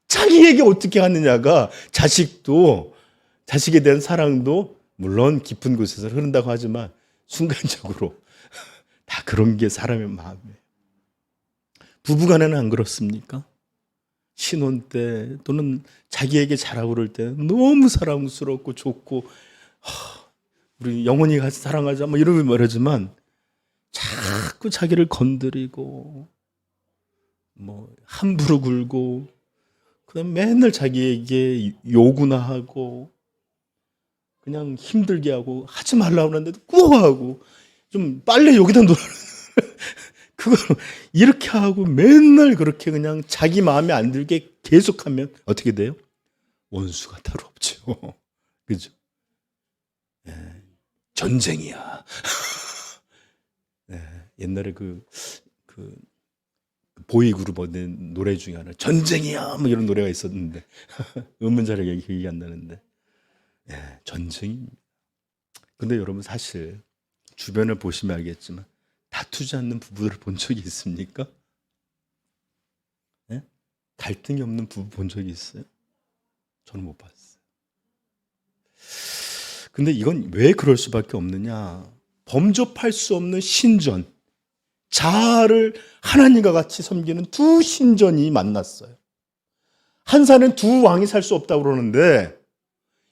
자기에게 어떻게 하느냐가 자식에 대한 사랑도 물론 깊은 곳에서 흐른다고 하지만 순간적으로 다 그런 게 사람의 마음이에요. 부부간에는 안 그렇습니까? 신혼 때 또는 자기에게 잘하고 그럴 때 너무 사랑스럽고 좋고 우리 영원히 같이 사랑하자 이러면 말하지만 자꾸 자기를 건드리고 함부로 굴고 그다음 맨날 자기에게 요구나 하고 그냥 힘들게 하고 하지 말라고 하는데도 꾸어하고 좀 빨래 여기다 놓으라 그걸 이렇게 하고 맨날 그렇게 그냥 자기 마음에 안 들게 계속하면 어떻게 돼요? 원수가 따로 없죠. 그죠? 전쟁이야. 옛날에 그 보이그룹 노래 중에 하나 전쟁이야 이런 노래가 있었는데 음원자료가 기억이 안 나는데 전쟁입니다. 근데 여러분 사실 주변을 보시면 알겠지만 다투지 않는 부부들을 본 적이 있습니까? 갈등이 없는 부부 본 적이 있어요? 저는 못 봤어요. 근데 이건 왜 그럴 수밖에 없느냐? 범접할 수 없는 신전, 자아를 하나님과 같이 섬기는 두 신전이 만났어요. 한 산엔 두 왕이 살 수 없다고 그러는데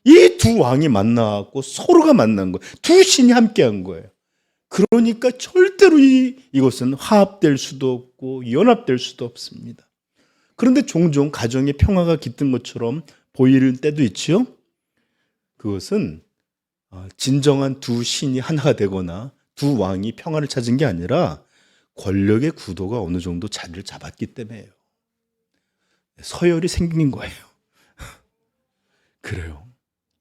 이 두 왕이 만나고 서로가 만난 거예요. 두 신이 함께한 거예요. 그러니까 절대로 이것은 화합될 수도 없고 연합될 수도 없습니다. 그런데 종종 가정의 평화가 깃든 것처럼 보이는 때도 있지요. 그것은 진정한 두 신이 하나가 되거나 두 왕이 평화를 찾은 게 아니라 권력의 구도가 어느 정도 자리를 잡았기 때문에요. 서열이 생긴 거예요. 그래요.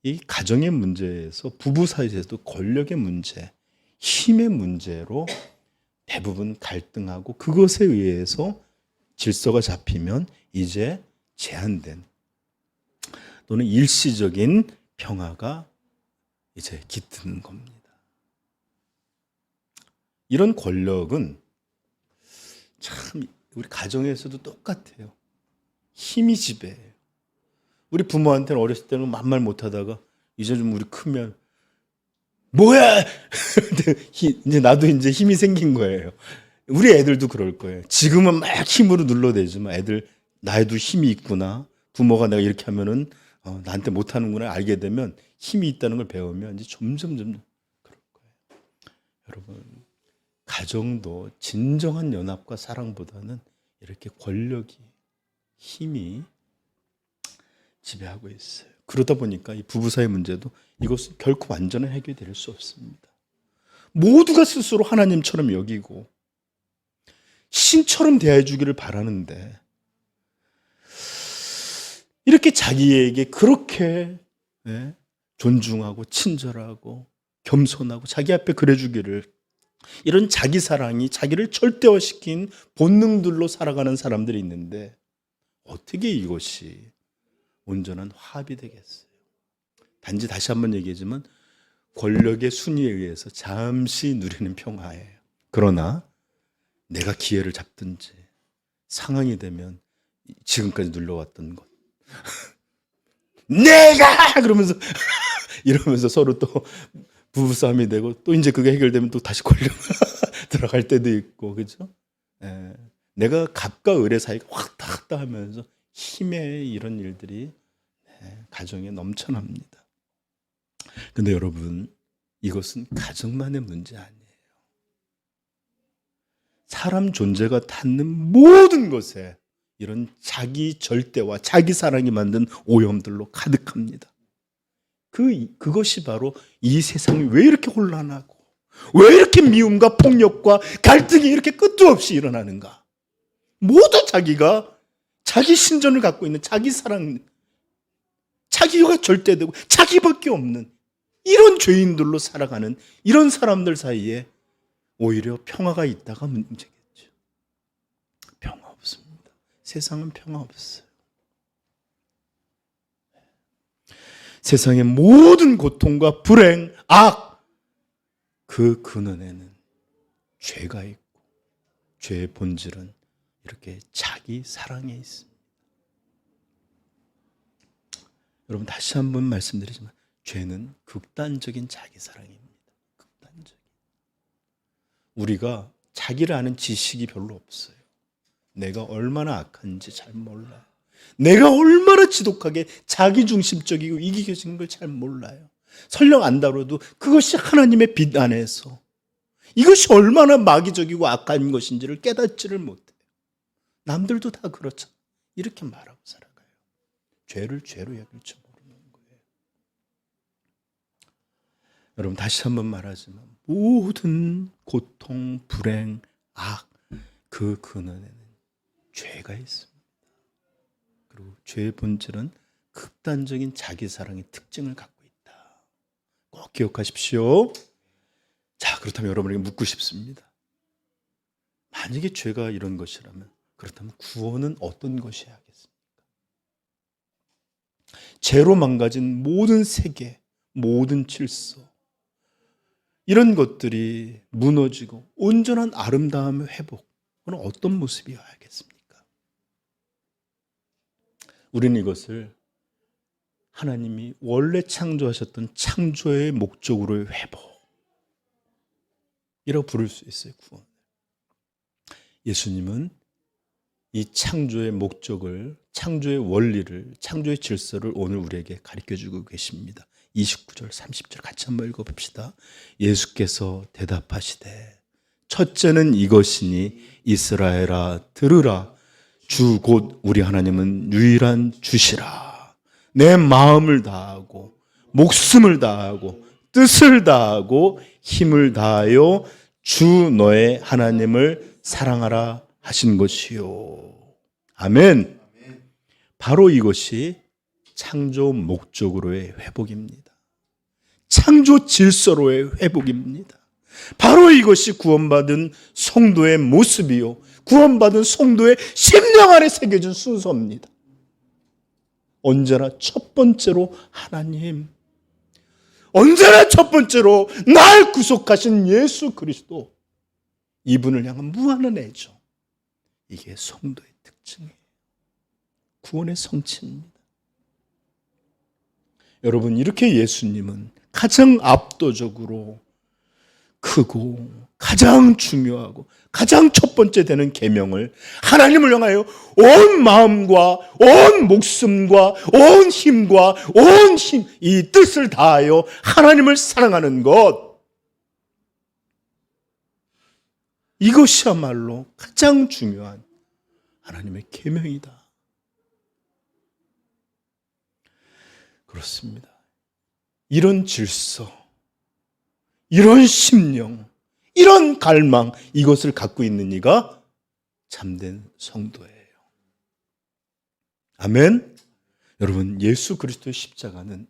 이 가정의 문제에서 부부 사이에서도 권력의 문제, 힘의 문제로 대부분 갈등하고 그것에 의해서 질서가 잡히면 이제 제한된 또는 일시적인 평화가 이제 깃드는 겁니다. 이런 권력은 참 우리 가정에서도 똑같아요. 힘이 지배해요. 우리 부모한테는 어렸을 때는 만말 못하다가 이제 좀 우리 크면 뭐야! 이제 나도 이제 힘이 생긴 거예요. 우리 애들도 그럴 거예요. 지금은 막 힘으로 눌러대지만 애들 나에도 힘이 있구나. 부모가 내가 이렇게 하면은 나한테 못하는구나 알게 되면 힘이 있다는 걸 배우면 이제 점점 그럴 거예요. 여러분, 가정도 진정한 연합과 사랑보다는 이렇게 권력이, 힘이 지배하고 있어요. 그러다 보니까 이 부부 사이 문제도 이것은 결코 완전한 해결될 수 없습니다. 모두가 스스로 하나님처럼 여기고 신처럼 대해주기를 바라는데 이렇게 자기에게 그렇게 존중하고 친절하고 겸손하고 자기 앞에 그래주기를, 이런 자기 사랑이 자기를 절대화시킨 본능들로 살아가는 사람들이 있는데 어떻게 이것이 온전한 화합이 되겠어요? 단지 다시 한번 얘기하지만 권력의 순위에 의해서 잠시 누리는 평화예요. 그러나 내가 기회를 잡든지 상황이 되면 지금까지 눌러왔던 것 내가 그러면서 이러면서 서로 또 부부싸움이 되고 또 이제 그게 해결되면 또 다시 권력 들어갈 때도 있고, 그렇죠? 내가 갑과 을의 사이가 왔다 갔다 하면서 힘의 이런 일들이 가정에 넘쳐납니다. 근데 여러분, 이것은 가정만의 문제 아니에요. 사람 존재가 닿는 모든 것에 이런 자기 절대와 자기 사랑이 만든 오염들로 가득합니다. 그것이 바로 이 세상이 왜 이렇게 혼란하고 왜 이렇게 미움과 폭력과 갈등이 이렇게 끝도 없이 일어나는가? 모두 자기가 자기 신전을 갖고 있는 자기 사랑, 자기가 절대되고 자기밖에 없는 이런 죄인들로 살아가는 이런 사람들 사이에 오히려 평화가 있다가 문제겠죠. 평화 없습니다. 세상은 평화 없어요. 세상의 모든 고통과 불행, 악, 그 근원에는 죄가 있고 죄의 본질은 이렇게 자기 사랑에 있습니다. 여러분, 다시 한번 말씀드리지만 죄는 극단적인 자기 사랑입니다. 극단적인. 우리가 자기를 아는 지식이 별로 없어요. 내가 얼마나 악한지 잘 몰라요. 내가 얼마나 지독하게 자기중심적이고 이기적인 걸 잘 몰라요. 설령 안다고도 그것이 하나님의 빛 안에서 이것이 얼마나 마귀적이고 악한 것인지를 깨닫지를 못해요. 남들도 다 그렇죠. 이렇게 말하고 살아가요. 죄를 죄로 여길 줄 모르는 거예요. 여러분, 다시 한번 말하지만 모든 고통, 불행, 악, 그 근원에는 죄가 있습니다. 그리고 죄의 본질은 극단적인 자기 사랑의 특징을 갖고 있다. 꼭 기억하십시오. 자, 그렇다면 여러분에게 묻고 싶습니다. 만약에 죄가 이런 것이라면, 그렇다면 구원은 어떤 것이어야 하겠습니까? 죄로 망가진 모든 세계, 모든 질서, 이런 것들이 무너지고 온전한 아름다움의 회복, 그건 어떤 모습이어야 하겠습니까? 우리는 이것을 하나님이 원래 창조하셨던 창조의 목적으로의 회복이라고 부를 수 있어요. 구원. 예수님은 이 창조의 목적을, 창조의 원리를, 창조의 질서를 오늘 우리에게 가르쳐주고 계십니다. 29절 30절 같이 한번 읽어봅시다. 예수께서 대답하시되 첫째는 이것이니 이스라엘아 들으라. 주 곧 우리 하나님은 유일한 주시라. 내 마음을 다하고 목숨을 다하고 뜻을 다하고 힘을 다하여 주 너의 하나님을 사랑하라 하신 것이요. 아멘. 바로 이것이 창조 목적으로의 회복입니다. 창조 질서로의 회복입니다. 바로 이것이 구원받은 성도의 모습이요, 구원받은 성도의 심령 안에 새겨진 순서입니다. 언제나 첫 번째로 하나님, 언제나 첫 번째로 날 구속하신 예수 그리스도, 이분을 향한 무한한 애정, 이게 성도의 특징이에요. 구원의 성취입니다. 여러분, 이렇게 예수님은 가장 압도적으로 크고 가장 중요하고 가장 첫 번째 되는 계명을, 하나님을 향하여 온 마음과 온 목숨과 온 힘과 온 힘, 이 뜻을 다하여 하나님을 사랑하는 것, 이것이야말로 가장 중요한 하나님의 계명이다. 그렇습니다. 이런 질서, 이런 심령, 이런 갈망, 이것을 갖고 있는 이가 참된 성도예요. 아멘. 여러분, 예수 그리스도의 십자가는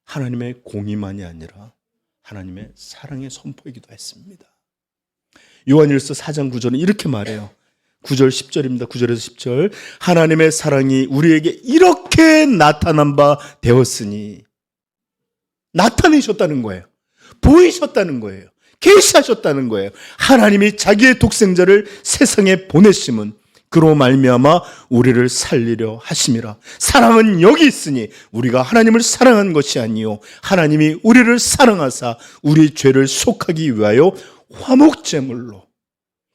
하나님의 공의만이 아니라 하나님의 사랑의 선포이기도 했습니다. 요한일서 4장 9절은 이렇게 말해요. 9절 10절입니다. 9절에서 10절. 하나님의 사랑이 우리에게 이렇게 나타난 바 되었으니, 나타내셨다는 거예요. 보이셨다는 거예요. 계시하셨다는 거예요. 하나님이 자기의 독생자를 세상에 보내심은 그로 말미암아 우리를 살리려 하심이라. 사랑은 여기 있으니 우리가 하나님을 사랑한 것이 아니요 하나님이 우리를 사랑하사 우리 죄를 속하기 위하여 화목제물로,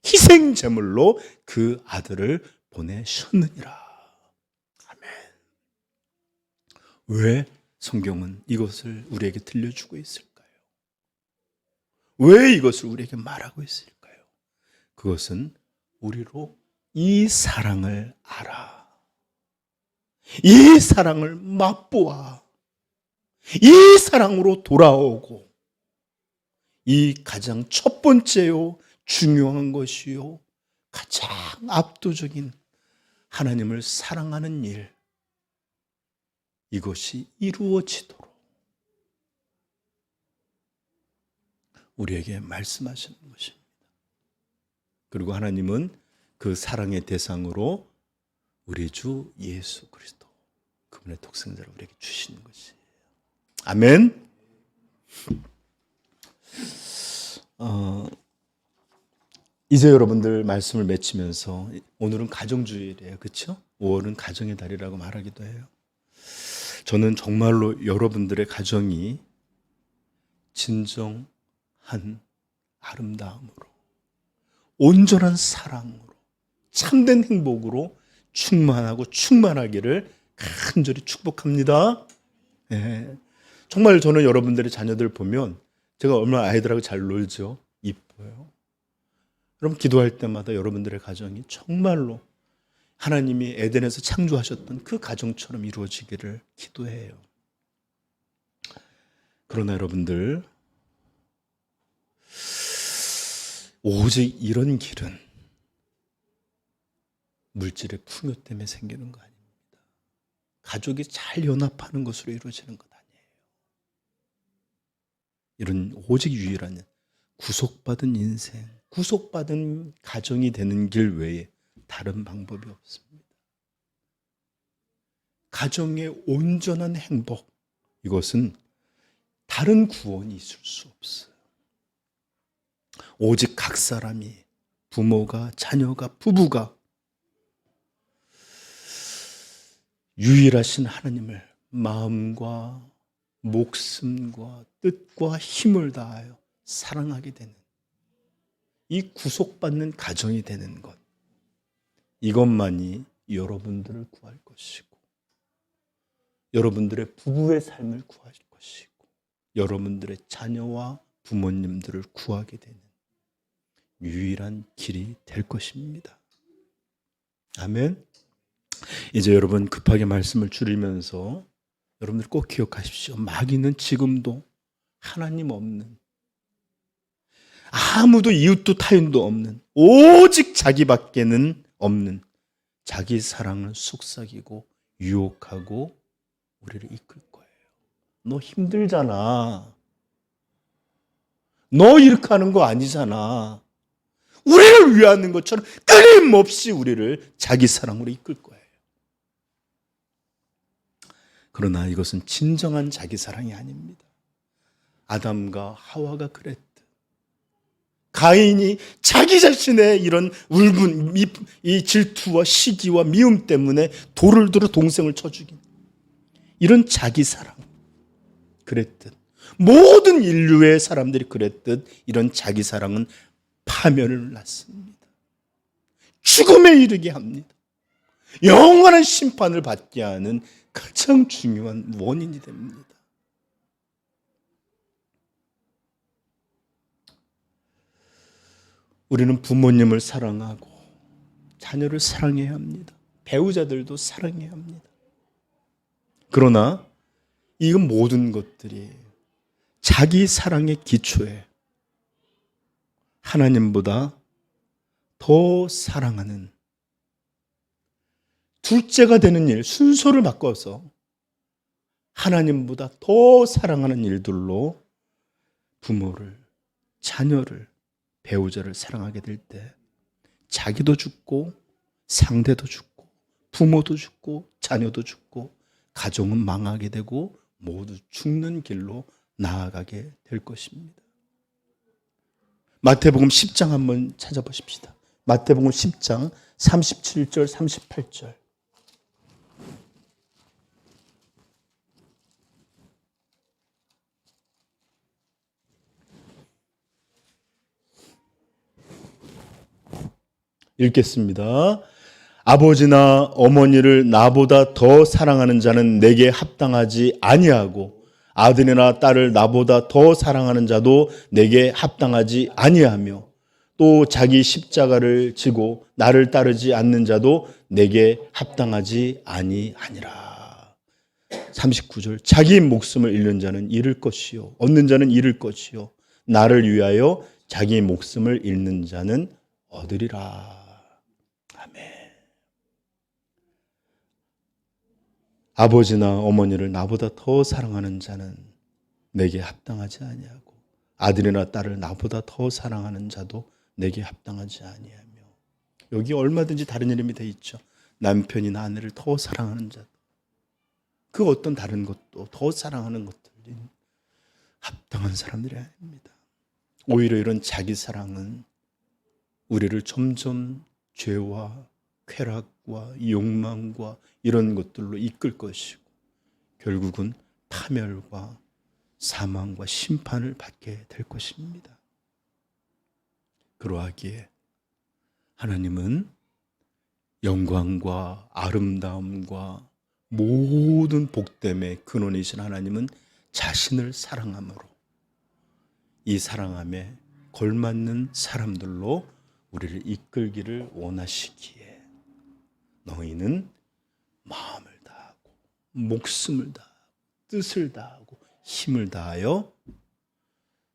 희생제물로 그 아들을 보내셨느니라. 아멘. 왜 성경은 이것을 우리에게 들려주고 있을까요? 왜 이것을 우리에게 말하고 있을까요? 그것은 우리로 이 사랑을 알아, 이 사랑을 맛보아, 이 사랑으로 돌아오고, 이 가장 첫 번째요 중요한 것이요 가장 압도적인 하나님을 사랑하는 일, 이것이 이루어지도록 우리에게 말씀하시는 것입니다. 그리고 하나님은 그 사랑의 대상으로 우리 주 예수 그리스도, 그분의 독생자를 우리에게 주시는 것이에요. 아멘. 이제 여러분들 말씀을 맺히면서, 오늘은 가정주일이에요. 그렇죠? 5월은 가정의 달이라고 말하기도 해요. 저는 정말로 여러분들의 가정이 진정한 아름다움으로, 온전한 사랑으로, 참된 행복으로 충만하고 충만하기를 간절히 축복합니다. 네. 정말 저는 여러분들의 자녀들 보면 제가 얼마나 아이들하고 잘 놀죠. 이뻐요. 여러분, 기도할 때마다 여러분들의 가정이 정말로 하나님이 에덴에서 창조하셨던 그 가정처럼 이루어지기를 기도해요. 그러나 여러분들, 오직 이런 길은 물질의 풍요 때문에 생기는 거 아닙니다. 가족이 잘 연합하는 것으로 이루어지는 것 아니에요. 이런 오직 유일한 구속받은 인생, 구속받은 가정이 되는 길 외에 다른 방법이 없습니다. 가정의 온전한 행복, 이것은 다른 구원이 있을 수 없어요. 오직 각 사람이, 부모가, 자녀가, 부부가 유일하신 하나님을 마음과 목숨과 뜻과 힘을 다하여 사랑하게 되는, 이 구속받는 가정이 되는 것, 이것만이 여러분들을 구할 것이고, 여러분들의 부부의 삶을 구하실 것이고 여러분들의 자녀와 부모님들을 구하게 되는 유일한 길이 될 것입니다. 아멘. 이제 여러분 급하게 말씀을 줄이면서 여러분들 꼭 기억하십시오. 마귀는 지금도 하나님 없는, 아무도 이웃도 타인도 없는, 오직 자기밖에는 없는 자기 사랑을 속삭이고 유혹하고 우리를 이끌 거예요. 너 힘들잖아. 너 이렇게 하는 거 아니잖아. 우리를 위하는 것처럼 끊임없이 우리를 자기 사랑으로 이끌 거예요. 그러나 이것은 진정한 자기 사랑이 아닙니다. 아담과 하와가 그랬듯 가인이 자기 자신의 이런 울분, 이 질투와 시기와 미움 때문에 돌을 들어 동생을 쳐 죽인 이런 자기 사랑 그랬듯 모든 인류의 사람들이 그랬듯 이런 자기 사랑은 파멸을 낳습니다. 죽음에 이르게 합니다. 영원한 심판을 받게 하는 가장 중요한 원인이 됩니다. 우리는 부모님을 사랑하고 자녀를 사랑해야 합니다. 배우자들도 사랑해야 합니다. 그러나 이건 모든 것들이 자기 사랑의 기초에 하나님보다 더 사랑하는 둘째가 되는 일, 순서를 바꿔서 하나님보다 더 사랑하는 일들로 부모를, 자녀를, 배우자를 사랑하게 될 때 자기도 죽고 상대도 죽고 부모도 죽고 자녀도 죽고 가정은 망하게 되고 모두 죽는 길로 나아가게 될 것입니다. 마태복음 10장 한번 찾아보십시다. 마태복음 10장 37절 38절. 읽겠습니다. 아버지나 어머니를 나보다 더 사랑하는 자는 내게 합당하지 아니하고 아들이나 딸을 나보다 더 사랑하는 자도 내게 합당하지 아니하며 또 자기 십자가를 지고 나를 따르지 않는 자도 내게 합당하지 아니하니라. 39절. 자기 목숨을 잃는 자는 잃을 것이요 얻는 자는 잃을 것이요 나를 위하여 자기 목숨을 잃는 자는 얻으리라. 아멘. 아버지나 어머니를 나보다 더 사랑하는 자는 내게 합당하지 아니하고 아들이나 딸을 나보다 더 사랑하는 자도 내게 합당하지 아니하며. 여기 얼마든지 다른 이름이 돼 있죠. 남편이나 아내를 더 사랑하는 자, 그 어떤 다른 것도 더 사랑하는 것들이 합당한 사람들이 아닙니다. 오히려 이런 자기 사랑은 우리를 점점 죄와 쾌락과 욕망과 이런 것들로 이끌 것이고 결국은 파멸과 사망과 심판을 받게 될 것입니다. 그러하기에 하나님은 영광과 아름다움과 모든 복됨의 근원이신 하나님은 자신을 사랑함으로 이 사랑함에 걸맞는 사람들로 우리를 이끌기를 원하시기에 너희는 마음을 다하고 목숨을 다하고 뜻을 다하고 힘을 다하여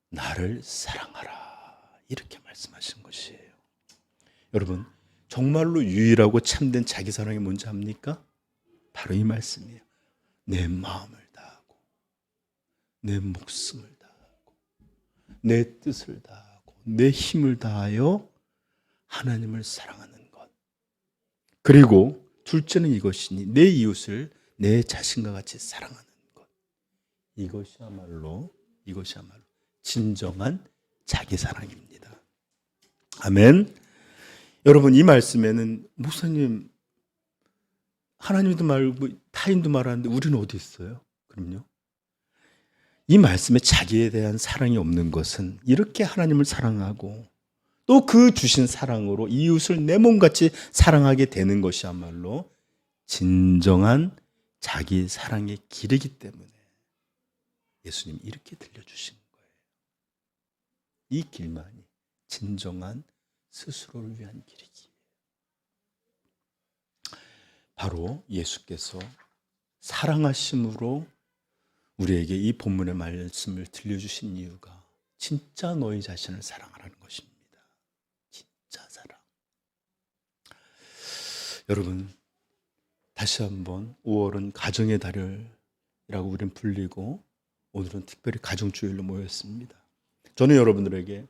나를 사랑하라 이렇게 말씀하신 것이에요. 여러분 정말로 유일하고 참된 자기 사랑이 뭔지 압니까? 바로 이 말씀이에요. 내 마음을 다하고 내 목숨을 다하고 내 뜻을 다하고 내 힘을 다하여 하나님을 사랑하는 것. 그리고 둘째는 이것이니 내 이웃을 내 자신과 같이 사랑하는 것. 이것이야말로 진정한 자기 사랑입니다. 아멘. 여러분 이 말씀에는 목사님 하나님도 말고 타인도 말하는데 우리는 어디 있어요? 그럼요. 이 말씀에 자기에 대한 사랑이 없는 것은 이렇게 하나님을 사랑하고 또 그 주신 사랑으로 이웃을 내 몸같이 사랑하게 되는 것이야말로 진정한 자기 사랑의 길이기 때문에 예수님 이렇게 들려주신 거예요. 이 길만이 진정한 스스로를 위한 길이기에 바로 예수께서 사랑하심으로 우리에게 이 본문의 말씀을 들려주신 이유가 진짜 너희 자신을 사랑하라는 것입니다. 진짜 사랑. 여러분, 다시 한번 5월은 가정의 달이라고 우리는 불리고 오늘은 특별히 가정주일로 모였습니다. 저는 여러분들에게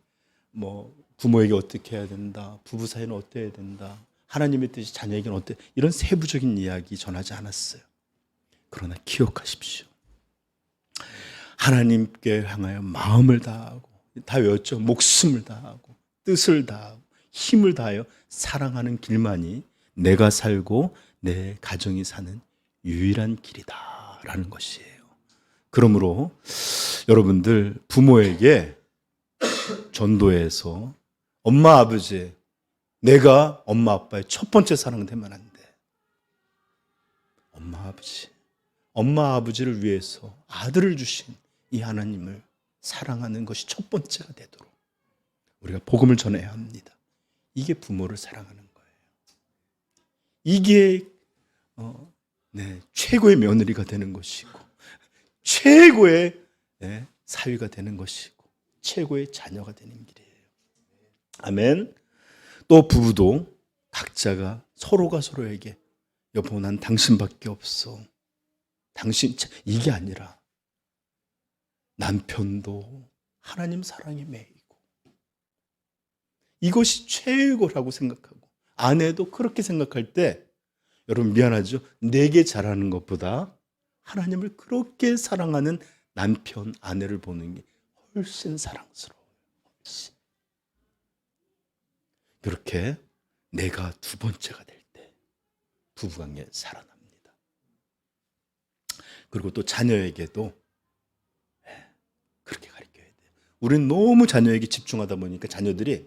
부모에게 어떻게 해야 된다, 부부 사이는 어때야 된다, 하나님의 뜻이 자녀에게는 어때, 이런 세부적인 이야기 전하지 않았어요. 그러나 기억하십시오. 하나님께 향하여 마음을 다하고, 다 외웠죠? 목숨을 다하고 뜻을 다하고 힘을 다하여 사랑하는 길만이 내가 살고 내 가정이 사는 유일한 길이다라는 것이에요. 그러므로 여러분들 부모에게 전도해서 엄마 아버지, 내가 엄마 아빠의 첫 번째 사랑은 되면 안 돼. 엄마 아버지를 위해서 아들을 주신 이 하나님을 사랑하는 것이 첫 번째가 되도록 우리가 복음을 전해야 합니다. 이게 부모를 사랑하는 거예요. 이게 최고의 며느리가 되는 것이고 최고의 사위가 되는 것이고 최고의 자녀가 되는 길이에요. 아멘. 또 부부도 각자가 서로가 서로에게 여보 난 당신밖에 없어. 당신 이게 아니라 남편도 하나님 사랑에 매이고 이것이 최고라고 생각하고 아내도 그렇게 생각할 때 여러분 미안하죠? 내게 잘하는 것보다 하나님을 그렇게 사랑하는 남편, 아내를 보는 게 훨씬 사랑스러워요. 훨씬. 그렇게 내가 두 번째가 될 때 부부관계 살아납니다. 그리고 또 자녀에게도 그렇게 가르쳐야 돼요. 우리는 너무 자녀에게 집중하다 보니까 자녀들이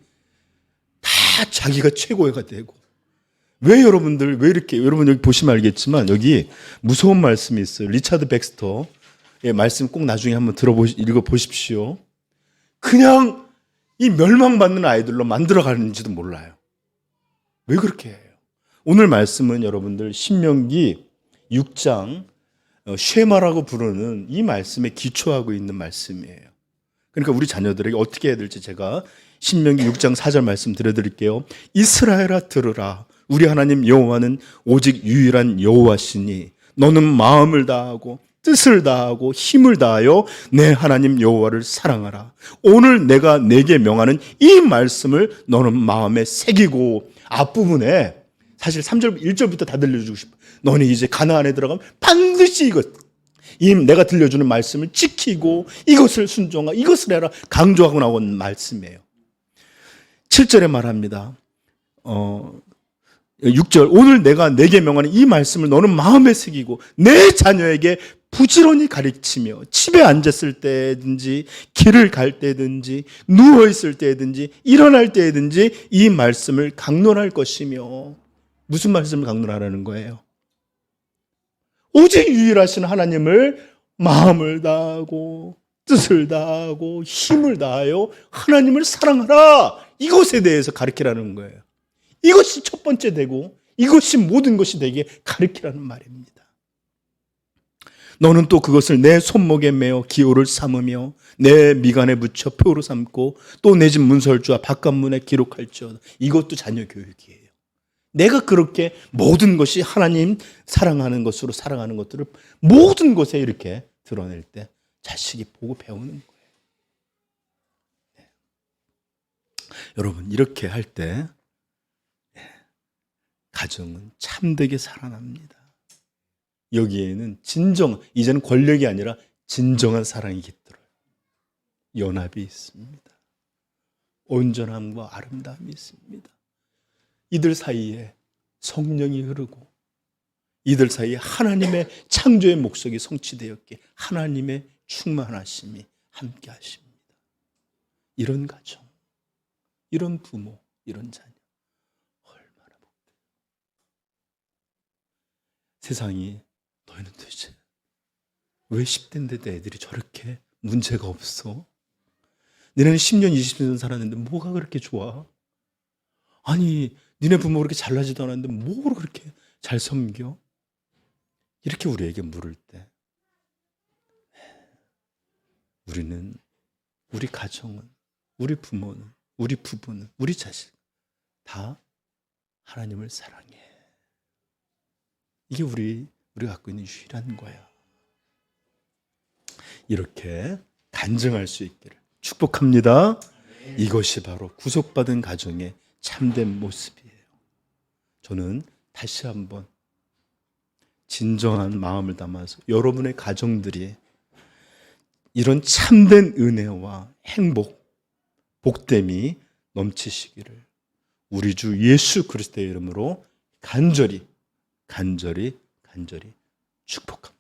다 자기가 최고가 되고 왜 이렇게 여러분 여기 보시면 알겠지만 여기 무서운 말씀이 있어요. 리차드 백스터의 말씀 꼭 나중에 한번 읽어보십시오. 그냥 이 멸망받는 아이들로 만들어가는지도 몰라요. 왜 그렇게 해요? 오늘 말씀은 여러분들 신명기 6장 쉐마라고 부르는 이 말씀에 기초하고 있는 말씀이에요. 그러니까 우리 자녀들에게 어떻게 해야 될지 제가 신명기 6장 4절 말씀 드려드릴게요. 이스라엘아 들으라. 우리 하나님 여호와는 오직 유일한 여호와시니 너는 마음을 다하고 뜻을 다하고 힘을 다하여 내 하나님 여호와를 사랑하라. 오늘 내가 내게 명하는 이 말씀을 너는 마음에 새기고 앞부분에 사실 3절 1절부터 다 들려주고 싶어. 너는 이제 가나안에 들어가면 반드시 내가 들려주는 말씀을 지키고 이것을 순종하고 이것을 해라 강조하고 나온 말씀이에요. 7절에 말합니다. 6절 오늘 내가 내게 명하는 이 말씀을 너는 마음에 새기고 내 자녀에게 부지런히 가르치며 집에 앉았을 때든지 길을 갈 때든지 누워있을 때든지 일어날 때든지 이 말씀을 강론할 것이며 무슨 말씀을 강론하라는 거예요? 오직 유일하신 하나님을 마음을 다하고 뜻을 다하고 힘을 다하여 하나님을 사랑하라. 이것에 대해서 가르치라는 거예요. 이것이 첫 번째 되고 이것이 모든 것이 되게 가르치라는 말입니다. 너는 또 그것을 내 손목에 매어 기호를 삼으며 내 미간에 붙여 표로 삼고 또 내 집 문설주와 바깥문에 기록할지어다. 이것도 자녀 교육이에요. 내가 그렇게 모든 것이 하나님 사랑하는 것으로 사랑하는 것들을 모든 것에 이렇게 드러낼 때 자식이 보고 배우는 거예요. 네. 여러분 이렇게 할 때 가정은 참되게 살아납니다. 여기에는 이제는 권력이 아니라 진정한 사랑이 깃들어요. 연합이 있습니다. 온전함과 아름다움이 있습니다. 이들 사이에 성령이 흐르고 이들 사이에 하나님의 창조의 목적이 성취되었기에 하나님의 충만하심이 함께 하십니다. 이런 가정, 이런 부모, 이런 자녀 얼마나 복돼요. 세상이 더 너희는 도대체 왜 10대인데도 애들이 저렇게 문제가 없어? 너네는 10년, 20년 살았는데 뭐가 그렇게 좋아? 아니, 니네 부모 그렇게 잘나지도 않았는데 뭐로 그렇게 잘 섬겨? 이렇게 우리에게 물을 때 우리는, 우리 가정은, 우리 부모는, 우리 부부는, 우리 자식 다 하나님을 사랑해. 이게 우리가 갖고 있는 유일한 거야. 이렇게 간증할 수 있기를 축복합니다. 이것이 바로 구속받은 가정의 참된 모습이에요. 저는 다시 한번 진정한 마음을 담아서 여러분의 가정들이 이런 참된 은혜와 행복, 복됨이 넘치시기를 우리 주 예수 그리스도의 이름으로 간절히 축복합니다.